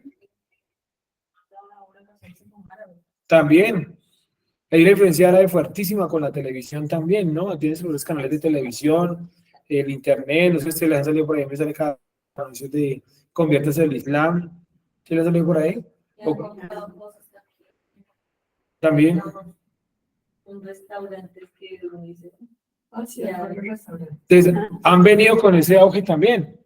Speaker 1: También. Hay una influencia árabe fuertísima con la televisión también, ¿no? Tienes los canales de televisión, el internet, no sé si les han salido por ahí, me sale cada anuncio de conviértase al Islam. ¿Sí les han salido por ahí? También.
Speaker 2: Un restaurante que dice.
Speaker 1: Entonces, han venido con ese auge también.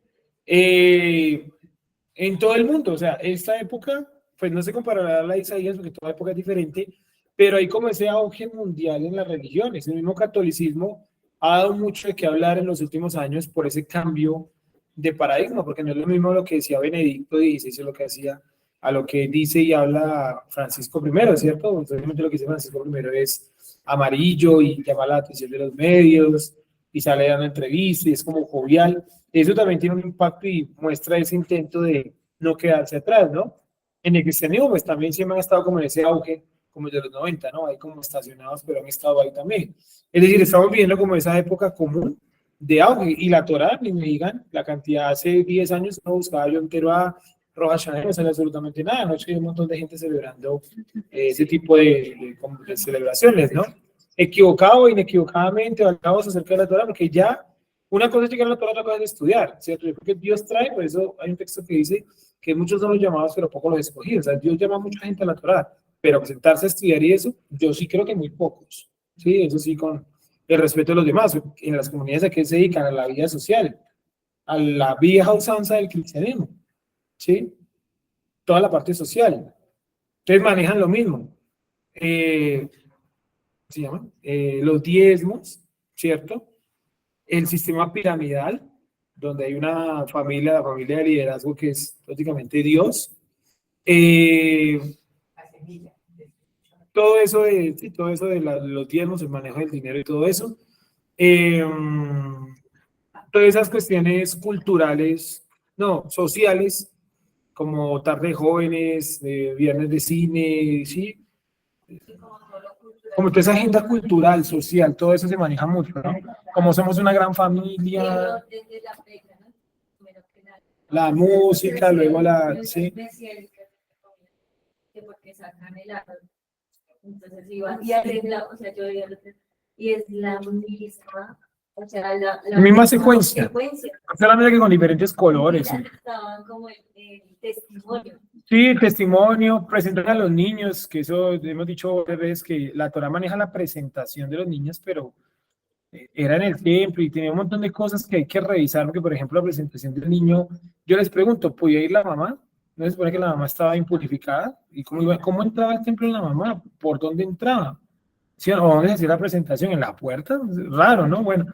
Speaker 1: En todo el mundo, o sea, esta época, pues no se comparará a la de Isaías porque toda época es diferente, pero hay como ese auge mundial en las religiones. El mismo catolicismo ha dado mucho de qué hablar en los últimos años por ese cambio de paradigma, porque no es lo mismo lo que decía Benedicto XVI, lo que hacía, a lo que dice y habla Francisco I, ¿cierto? Obviamente lo que dice Francisco I es amarillo y llama la atención de los medios y sale dando entrevistas y es como jovial. Eso también tiene un impacto y muestra ese intento de no quedarse atrás, ¿no? En el cristianismo, pues también siempre han estado como en ese auge, como el de los 90, ¿no? Hay como estacionados, pero han estado ahí también. Es decir, estamos viviendo como esa época común de auge. Y la Torá, ni me digan, la cantidad, hace 10 años no buscaba yo entero a Rosh Hashanah, no sale absolutamente nada. Anoche hay un montón de gente celebrando ese tipo de celebraciones, ¿no? equivocado o inequivocadamente hablados acerca de la Torah, porque ya una cosa es llegar a la Torah, otra cosa es estudiar, ¿cierto? Yo creo que Dios trae, por eso hay un texto que dice que muchos son los llamados, pero pocos los escogidos. O sea, Dios llama a mucha gente a la Torah, pero sentarse a estudiar y eso, yo sí creo que muy pocos. Sí, eso sí, con el respeto de los demás. En las comunidades a que se dedican a la vida social, a la vieja usanza del cristianismo, ¿sí? Toda la parte social. Entonces manejan lo mismo. Se llama? Los diezmos, ¿cierto? El sistema piramidal, donde hay una familia, la familia de liderazgo que es prácticamente Dios. Todo eso de, sí, todo eso de los diezmos, el manejo del dinero y todo eso. Todas esas cuestiones culturales, no, sociales, como tarde de jóvenes, viernes de cine, ¿sí? Como toda esa agenda cultural, social, todo eso se maneja mucho, ¿no? Como somos una gran familia, la música, luego la... ¿sí?
Speaker 2: Porque sacan el árbol. Entonces iban y es la, o sea, yo veía y es la misma, o sea, la
Speaker 1: misma secuencia. Solamente que con diferentes colores. ¿Sí?
Speaker 2: Estaban como el testimonio.
Speaker 1: Sí, testimonio, presentar a los niños, que eso hemos dicho varias veces que la Torah maneja la presentación de los niños, pero era en el templo y tenía un montón de cosas que hay que revisar, porque por ejemplo la presentación del niño, yo les pregunto, ¿podía ir la mamá? ¿No se supone que la mamá estaba impurificada? ¿Y cómo entraba al templo la mamá? ¿Por dónde entraba? ¿Sí? ¿O dónde se hacía la presentación? ¿En la puerta? Raro, ¿no? Bueno,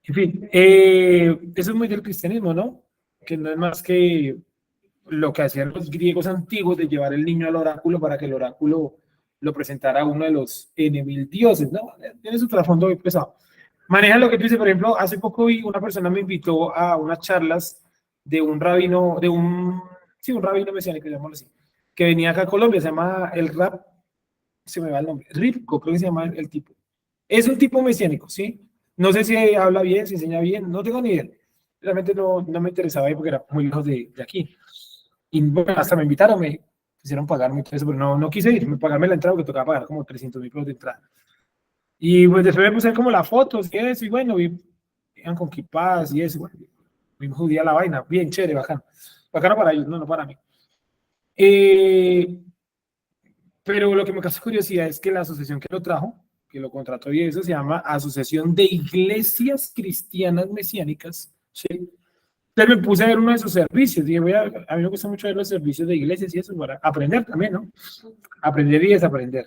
Speaker 1: en fin, eso es muy del cristianismo, ¿no? Que no es más que lo que hacían los griegos antiguos de llevar el niño al oráculo para que el oráculo lo presentara a uno de los N.000 dioses, ¿no? Tiene su trasfondo muy pesado. Maneja lo que tú dices, por ejemplo, hace poco vi, una persona me invitó a unas charlas de un rabino, un rabino mesiánico, llamémoslo así, que venía acá a Colombia, se llama el Rab, se me va el nombre, Ripko, creo que se llama el tipo. Es un tipo mesiánico, ¿sí? No sé si habla bien, si enseña bien, no tengo ni idea. Realmente no me interesaba ahí porque era muy lejos de aquí. Y bueno, hasta me invitaron, me quisieron pagar mucho eso, pero no quise ir, pagarme la entrada porque tocaba pagar como 300.000 pesos de entrada. Y pues después me puse como las fotos y eso, y bueno, iban con kipás y eso, bueno, muy judía la vaina, bien chévere, bacano. Bacano para ellos, no para mí. Pero lo que me causa curiosidad es que la asociación que lo trajo, que lo contrató y eso, se llama Asociación de Iglesias Cristianas Mesiánicas, ¿sí? Entonces me puse a ver uno de sus servicios, dije, a mí me gusta mucho ver los servicios de iglesias y eso, para aprender también, ¿no? Aprender y desaprender.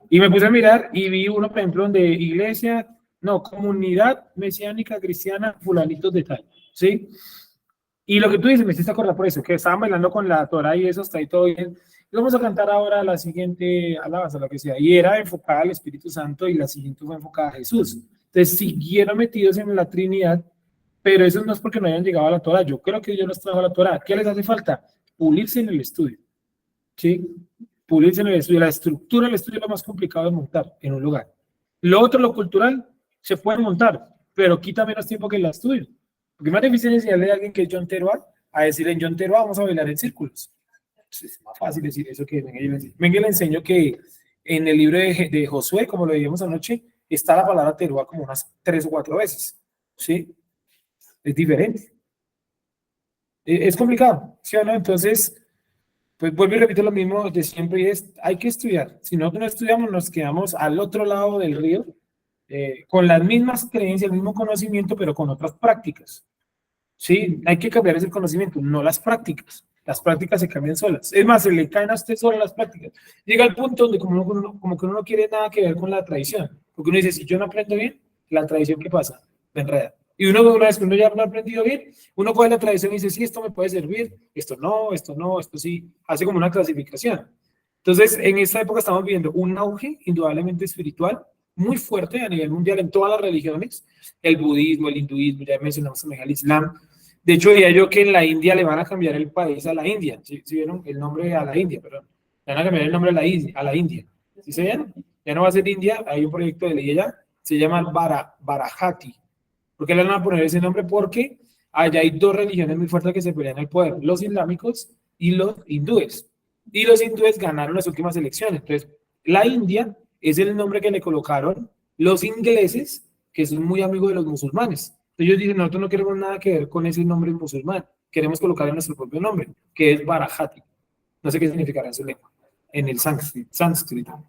Speaker 1: Y me puse a mirar y vi uno, por ejemplo, de Comunidad Mesiánica Cristiana Fulanitos de Tal, ¿sí? Y lo que tú dices, me hiciste acordar por eso, que estaban bailando con la Torah y eso, está ahí todo bien. Y vamos a cantar ahora la siguiente alabanza, lo que sea. Y era enfocada al Espíritu Santo y la siguiente fue enfocada a Jesús. Entonces siguieron metidos en la Trinidad, pero eso no es porque no hayan llegado a la Torah. Yo creo que Dios los trajo a la Torah. ¿Qué les hace falta? Pulirse en el estudio. ¿Sí? Pulirse en el estudio. La estructura del estudio es lo más complicado de montar en un lugar. Lo otro, lo cultural, se puede montar, pero quita menos tiempo que el estudio. Porque es más difícil enseñarle a alguien que es John Teruá a decirle en John Teruá vamos a bailar en círculos. Es más fácil decir eso que Venga le enseño que en el libro de Josué, como lo veíamos anoche, está la palabra Teruá como unas 3 o 4 veces. ¿Sí? Es diferente. Es complicado, ¿sí o no? Entonces, pues vuelvo y repito lo mismo de siempre y hay que estudiar. Si nosotros no estudiamos, nos quedamos al otro lado del río, con las mismas creencias, el mismo conocimiento, pero con otras prácticas. Sí, hay que cambiar ese conocimiento, no las prácticas. Las prácticas se cambian solas. Es más, se le caen a usted solas las prácticas. Llega al punto donde como que uno no quiere nada que ver con la tradición. Porque uno dice, si yo no aprendo bien, la tradición, ¿qué pasa? Me enreda. Y una vez que uno ya no ha aprendido bien, uno coge la tradición y dice, sí, esto me puede servir, esto no, esto sí. Hace como una clasificación. Entonces, en esta época estamos viendo un auge indudablemente espiritual muy fuerte a nivel mundial en todas las religiones. El budismo, el hinduismo, ya mencionamos también el islam. De hecho, diría yo que en la India le van a cambiar el país a la India. ¿Sí vieron? El nombre a la India, perdón. Le van a cambiar el nombre a la India. ¿Sí se ven? Ya no va a ser India, hay un proyecto de ley allá, se llama Bharati. ¿Por qué le van a poner ese nombre? Porque allá hay 2 religiones muy fuertes que se pelean el poder, los islámicos y los hindúes. Y los hindúes ganaron las últimas elecciones. Entonces, la India es el nombre que le colocaron los ingleses, que son muy amigos de los musulmanes. Ellos dicen, nosotros no queremos nada que ver con ese nombre musulmán, queremos colocarle nuestro propio nombre, que es Barahati. No sé qué significará en su lengua, en el sánscrito.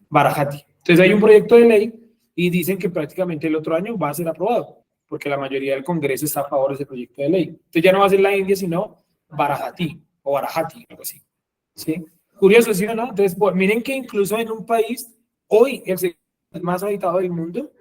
Speaker 1: Barahati. Entonces hay un proyecto de ley y dicen que prácticamente el otro año va a ser aprobado, porque la mayoría del Congreso está a favor de ese proyecto de ley. Entonces ya no va a ser la India, sino Barahati o Barahati, algo así. ¿Sí? Curioso, ¿sí o no? Entonces, pues, miren que incluso en un país, hoy el más habitado del mundo,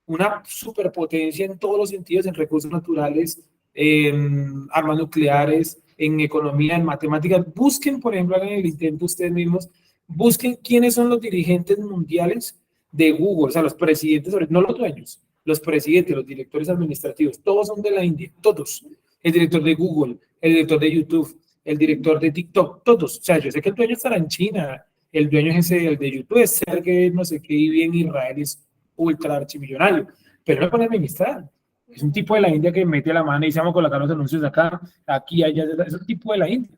Speaker 1: una superpotencia en todos los sentidos, en recursos naturales, en armas nucleares, en economía, en matemáticas. Busquen, por ejemplo, hagan el intento ustedes mismos, busquen quiénes son los dirigentes mundiales de Google, o sea, los presidentes, no los dueños, los presidentes, los directores administrativos, todos son de la India, todos. El director de Google, el director de YouTube, el director de TikTok, todos. O sea, yo sé que el dueño estará en China, el dueño es ese, el de YouTube es Sergey, no sé qué, y vive en Israel, es ultra archimillonario, pero no lo pone a administrar. Es un tipo de la India que mete la mano y dice, vamos a colocar los anuncios de acá, aquí, allá, es un tipo de la India.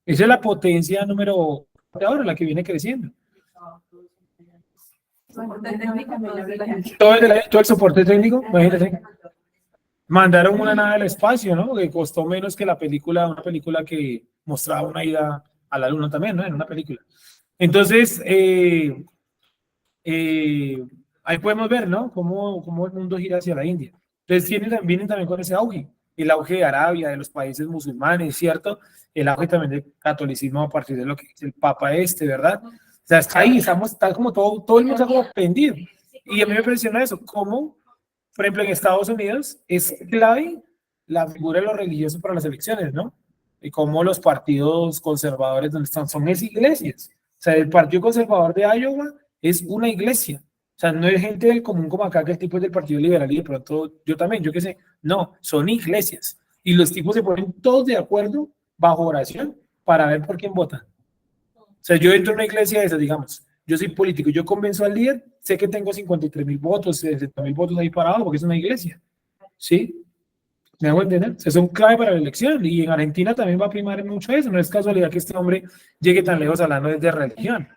Speaker 1: Esa es la potencia número de ahora, la que viene creciendo. Todo el soporte técnico, imagínate. Mandaron una nave al espacio, ¿no? Que costó menos que una película que mostraba una ida a la luna también, ¿no? En una película. Entonces, ahí podemos ver, ¿no? Cómo el mundo gira hacia la India. Entonces, vienen también con ese auge, el auge de Arabia, de los países musulmanes, ¿cierto? El auge también del catolicismo a partir de lo que es el Papa ¿verdad? O sea, está ahí, está como todo el mundo está como pendido. Y a mí me impresiona eso, cómo, por ejemplo, en Estados Unidos es clave la figura de los religiosos para las elecciones, ¿no? Y cómo los partidos conservadores donde están son iglesias. O sea, el Partido Conservador de Iowa es una iglesia. O sea, no es gente del común como acá, que el tipo es del Partido Liberal y de pronto yo también, yo qué sé. No, son iglesias. Y los tipos se ponen todos de acuerdo bajo oración para ver por quién votan. O sea, yo entro en una iglesia de esas, digamos, yo soy político, yo convenzo al líder, sé que tengo 53,000 votos, 60,000 votos ahí parados porque es una iglesia. ¿Sí? ¿Me hago entender? O sea, son clave para la elección y en Argentina también va a primar mucho eso. No es casualidad que este hombre llegue tan lejos hablando de religión,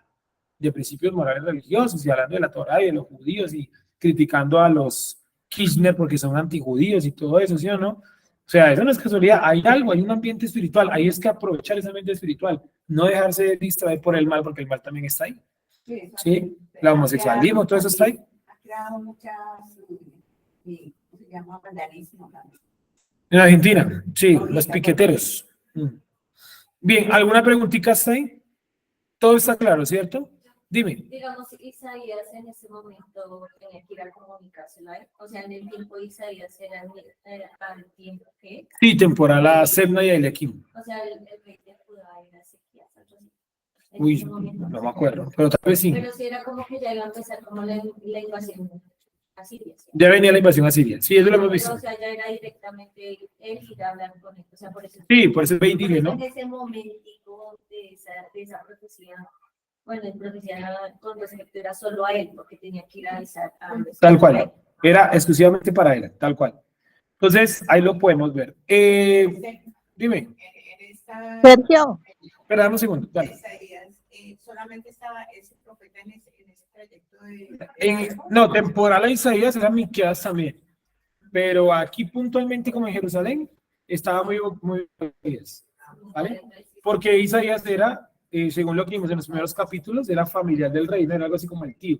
Speaker 1: de principios morales religiosos y hablando de la Torá y de los judíos y criticando a los Kirchner porque son antijudíos y todo eso, ¿sí o no? O sea, eso no es casualidad, hay algo, hay un ambiente espiritual, ahí es que aprovechar ese ambiente espiritual, no dejarse distraer por el mal, porque el mal también está ahí. Sí, la homosexualismo, todo eso está ahí.
Speaker 4: Ha creado muchas, se llama vandalismo también.
Speaker 1: En Argentina, sí, los piqueteros. Bien, ¿alguna preguntita hasta ahí? Todo está claro, ¿cierto? Dime.
Speaker 2: Digamos, Isaías en ese momento tenía que ir a comunicárselo a él. O sea, en el tiempo de Isaías era al tiempo que.
Speaker 1: Sí, temporal a Sebna y a Eliakim.
Speaker 2: O sea, el rey de Judá era Ezequías.
Speaker 1: Uy, no me acuerdo, pero tal vez sí.
Speaker 2: Pero sí era como que ya iba a empezar como la invasión a Siria. ¿Sí?
Speaker 1: Ya venía la invasión a Siria. Sí, eso lo hemos visto.
Speaker 2: O sea, ya era directamente él ir a hablar con él. O sea, por eso.
Speaker 1: Sí, por eso es 20, ¿no?
Speaker 2: En ese momentico de esa profecía. Bueno, en profecía con respecto era solo a él, porque tenía que ir a avisar a
Speaker 1: tal cual, era exclusivamente para él, tal cual. Entonces, ahí lo podemos ver. Dime.
Speaker 5: Sergio.
Speaker 1: Espera, dame un segundo. Dale.
Speaker 4: Solamente estaba ese profeta en ese trayecto
Speaker 1: no, temporal a Isaías era Miqueas también. Pero aquí puntualmente, como en Jerusalén, estaba muy ¿vale? Porque Isaías era, según lo que vimos en los primeros capítulos, era familiar del rey, era algo así como el tío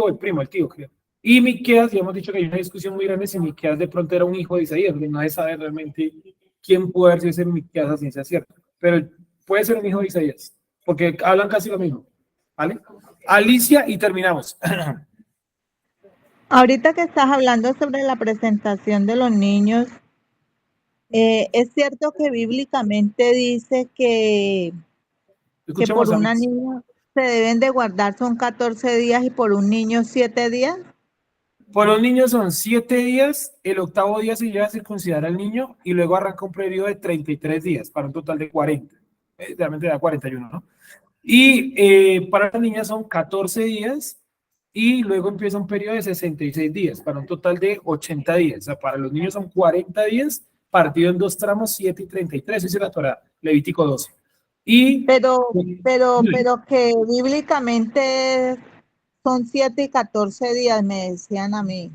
Speaker 1: o el primo, el tío, creo. Y Miqueas, ya hemos dicho que hay una discusión muy grande si Miqueas de pronto era un hijo de Isaías, porque nadie sabe realmente quién puede haber sido ese Miqueas a ciencia cierta, pero puede ser un hijo de Isaías, porque hablan casi lo mismo, ¿vale? Alicia, y terminamos.
Speaker 5: Ahorita que estás hablando sobre la presentación de los niños, es cierto que bíblicamente dice que por una niña se deben de guardar son 14 días y por un niño 7 días.
Speaker 1: Por los niños son 7 días, el octavo día se lleva a circuncidar al niño y luego arranca un periodo de 33 días para un total de 40. Realmente da 41, ¿no? Y para las niñas son 14 días y luego empieza un periodo de 66 días para un total de 80 días. O sea, para los niños son 40 días partido en 2 tramos, 7 y 33. Esa es la Torá, Levítico 12. Pero
Speaker 5: que bíblicamente son 7 y 14 días, me decían a mí.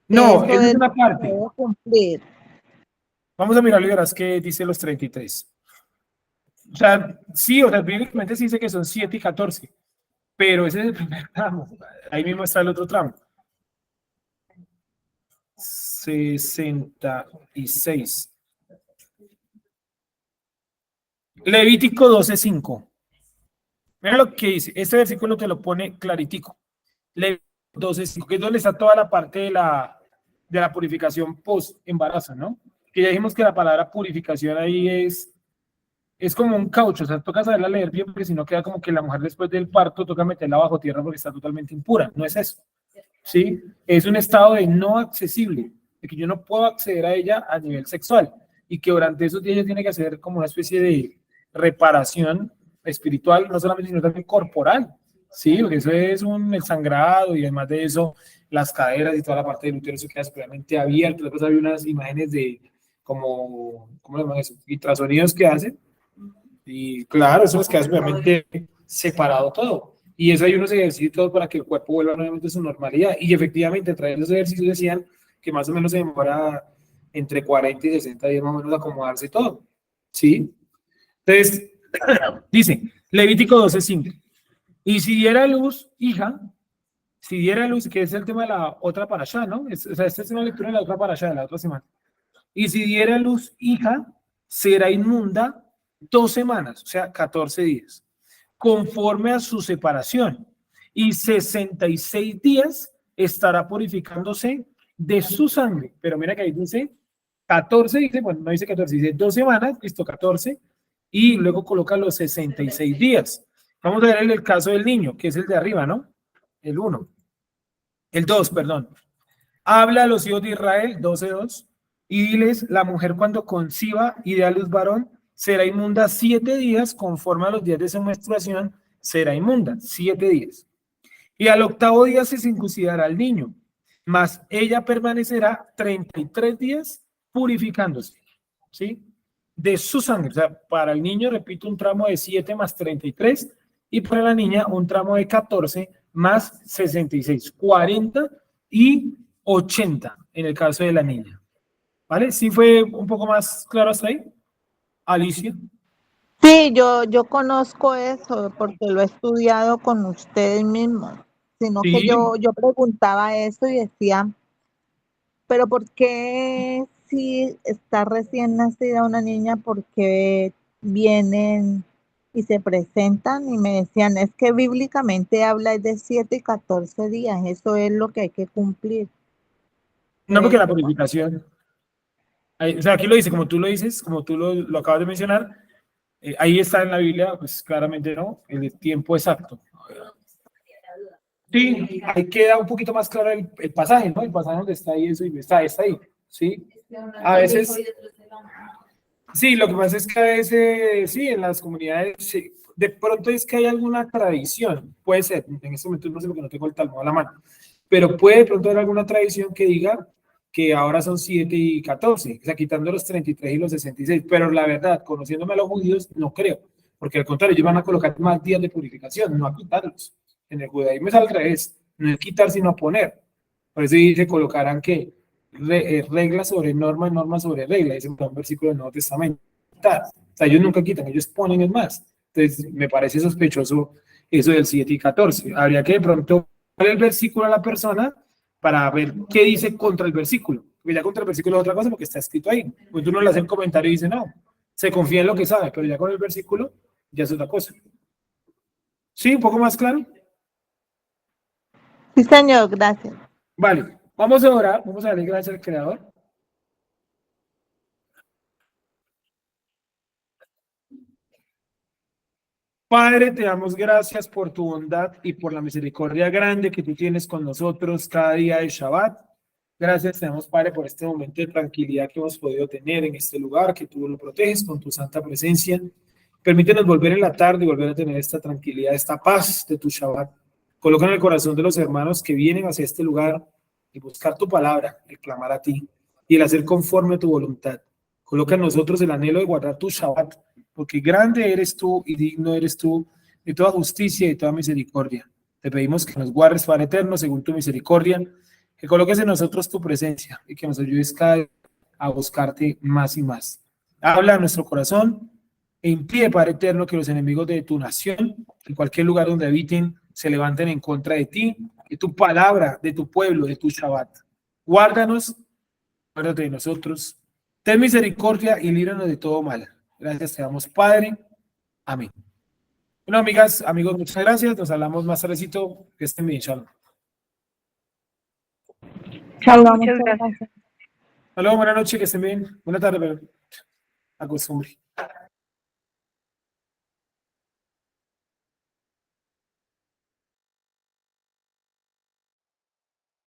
Speaker 1: No,
Speaker 5: Eso
Speaker 1: esa es
Speaker 5: es
Speaker 1: una
Speaker 5: lo que
Speaker 1: parte.
Speaker 5: debo cumplir.
Speaker 1: Vamos a mirar y verás qué dice los 33. O sea, sí, o sea, bíblicamente sí dice que son 7 y 14, pero ese es el primer tramo. Ahí mismo está el otro tramo. 66. Levítico 12:5. Mira lo que dice. Este versículo te lo pone claritico. Levítico 12:5, que es donde está toda la parte de la purificación post-embarazo, ¿no? Que ya dijimos que la palabra purificación ahí es como un caucho, o sea, toca saberla leer bien porque si no queda como que la mujer después del parto toca meterla bajo tierra porque está totalmente impura. No es eso, ¿sí? Es un estado de no accesible, de que yo no puedo acceder a ella a nivel sexual y que durante esos días ella tiene que hacer como una especie de reparación espiritual, no solamente sino también corporal, ¿sí? Porque eso es el sangrado y además de eso las caderas y toda la parte del útero se queda totalmente abierta. Después había unas imágenes de ¿cómo le llaman eso? Ultrasonidos que hacen. Y claro, eso les queda obviamente separado todo. Y eso hay unos ejercicios y todo para que el cuerpo vuelva nuevamente a su normalidad. Y efectivamente, entre esos ejercicios decían que más o menos se demora entre 40 y 60 días más o menos acomodarse todo. ¿Sí? Entonces, dice, Levítico 12:5. Y si diera luz, hija, si diera luz, que es el tema de la otra parashá, ¿no? O sea, esta es una lectura de la otra parashá, de la otra semana. Y si diera luz, hija, será inmunda 2 semanas, o sea, 14 días, conforme a su separación. Y 66 días estará purificándose de su sangre. Pero mira que ahí dice 14, dice, bueno, no dice 14, dice 2 semanas, listo, 14, y luego coloca los 66 días. Vamos a ver el caso del niño, que es el de arriba, ¿no? El 1. El 2, perdón. Habla a los hijos de Israel, 12:2, y diles, la mujer cuando conciba y dé a luz varón, será inmunda 7 días, conforme a los días de su menstruación, será inmunda 7 días. Y al 8º día se circuncidará al niño, mas ella permanecerá 33 días purificándose, ¿sí? De su sangre. O sea, para el niño, repito, un tramo de 7 más 33, y para la niña un tramo de 14 más 66, 40 y 80 en el caso de la niña. ¿Vale? ¿Sí fue un poco más claro hasta ahí? Alicia.
Speaker 5: Sí, yo conozco eso porque lo he estudiado con ustedes mismos, sino que
Speaker 1: Sí.
Speaker 5: yo preguntaba eso y decía, pero ¿por qué si está recién nacida una niña, por qué vienen y se presentan? Y me decían, es que bíblicamente habla de 7 y 14 días, eso es lo que hay que cumplir.
Speaker 1: No, porque la purificación. O sea, aquí lo dice, como tú lo dices, como tú lo acabas de mencionar, ahí está en la Biblia, pues claramente no, el tiempo exacto. Sí, ahí queda un poquito más claro el pasaje, ¿no? El pasaje donde está ahí eso y está ahí, ¿sí? A veces, sí, lo que pasa es que a veces, sí, en las comunidades, sí, de pronto es que hay alguna tradición, puede ser, en este momento no sé porque no tengo el talmud a la mano, pero puede de pronto haber alguna tradición que diga que ahora son 7 y 14, o sea, quitando los 33 y los 66, pero la verdad, conociéndome a los judíos, no creo, porque al contrario, ellos van a colocar más días de purificación, no a quitarlos. En el judaísmo es al revés, no es quitar sino poner. Por eso se colocarán que regla sobre norma, norma sobre regla, dice un versículo del Nuevo Testamento. O sea, ellos nunca quitan, ellos ponen es más. Entonces, me parece sospechoso eso del 7 y 14. Habría que de pronto ver el versículo a la persona para ver qué dice contra el versículo. Porque ya contra el versículo es otra cosa porque está escrito ahí. Pues uno le hace el comentario y dice, no, se confía en lo que sabe, pero ya con el versículo ya es otra cosa. ¿Sí? ¿Un poco más claro?
Speaker 5: Sí, señor, gracias.
Speaker 1: Vale, vamos a orar, vamos a darle gracias al Creador. Padre, te damos gracias por tu bondad y por la misericordia grande que tú tienes con nosotros cada día de Shabbat. Gracias te damos, Padre, por este momento de tranquilidad que hemos podido tener en este lugar, que tú lo proteges con tu santa presencia. Permítenos volver en la tarde y volver a tener esta tranquilidad, esta paz de tu Shabbat. Coloca en el corazón de los hermanos que vienen hacia este lugar y buscar tu palabra, el clamar a ti y el hacer conforme a tu voluntad. Coloca en nosotros el anhelo de guardar tu Shabbat, porque grande eres tú y digno eres tú de toda justicia y de toda misericordia. Te pedimos que nos guardes, Padre eterno, según tu misericordia, que coloques en nosotros tu presencia y que nos ayudes cada día a buscarte más y más. Habla a nuestro corazón e impide, Padre eterno, que los enemigos de tu nación, en cualquier lugar donde habiten, se levanten en contra de ti, de tu palabra, de tu pueblo, de tu Shabbat. Guárdanos, guárdate de nosotros. Ten misericordia y líbranos de todo mal. Gracias te damos, Padre. Amén. Bueno, amigas, amigos, muchas gracias. Nos hablamos más tardecito. Que estén bien, shalom.
Speaker 5: Shalom,
Speaker 6: Muchas
Speaker 5: muchas
Speaker 6: gracias.
Speaker 5: gracias.
Speaker 1: Hasta luego, buenas noches, que estén bien. Buena tarde, pero a costumbre.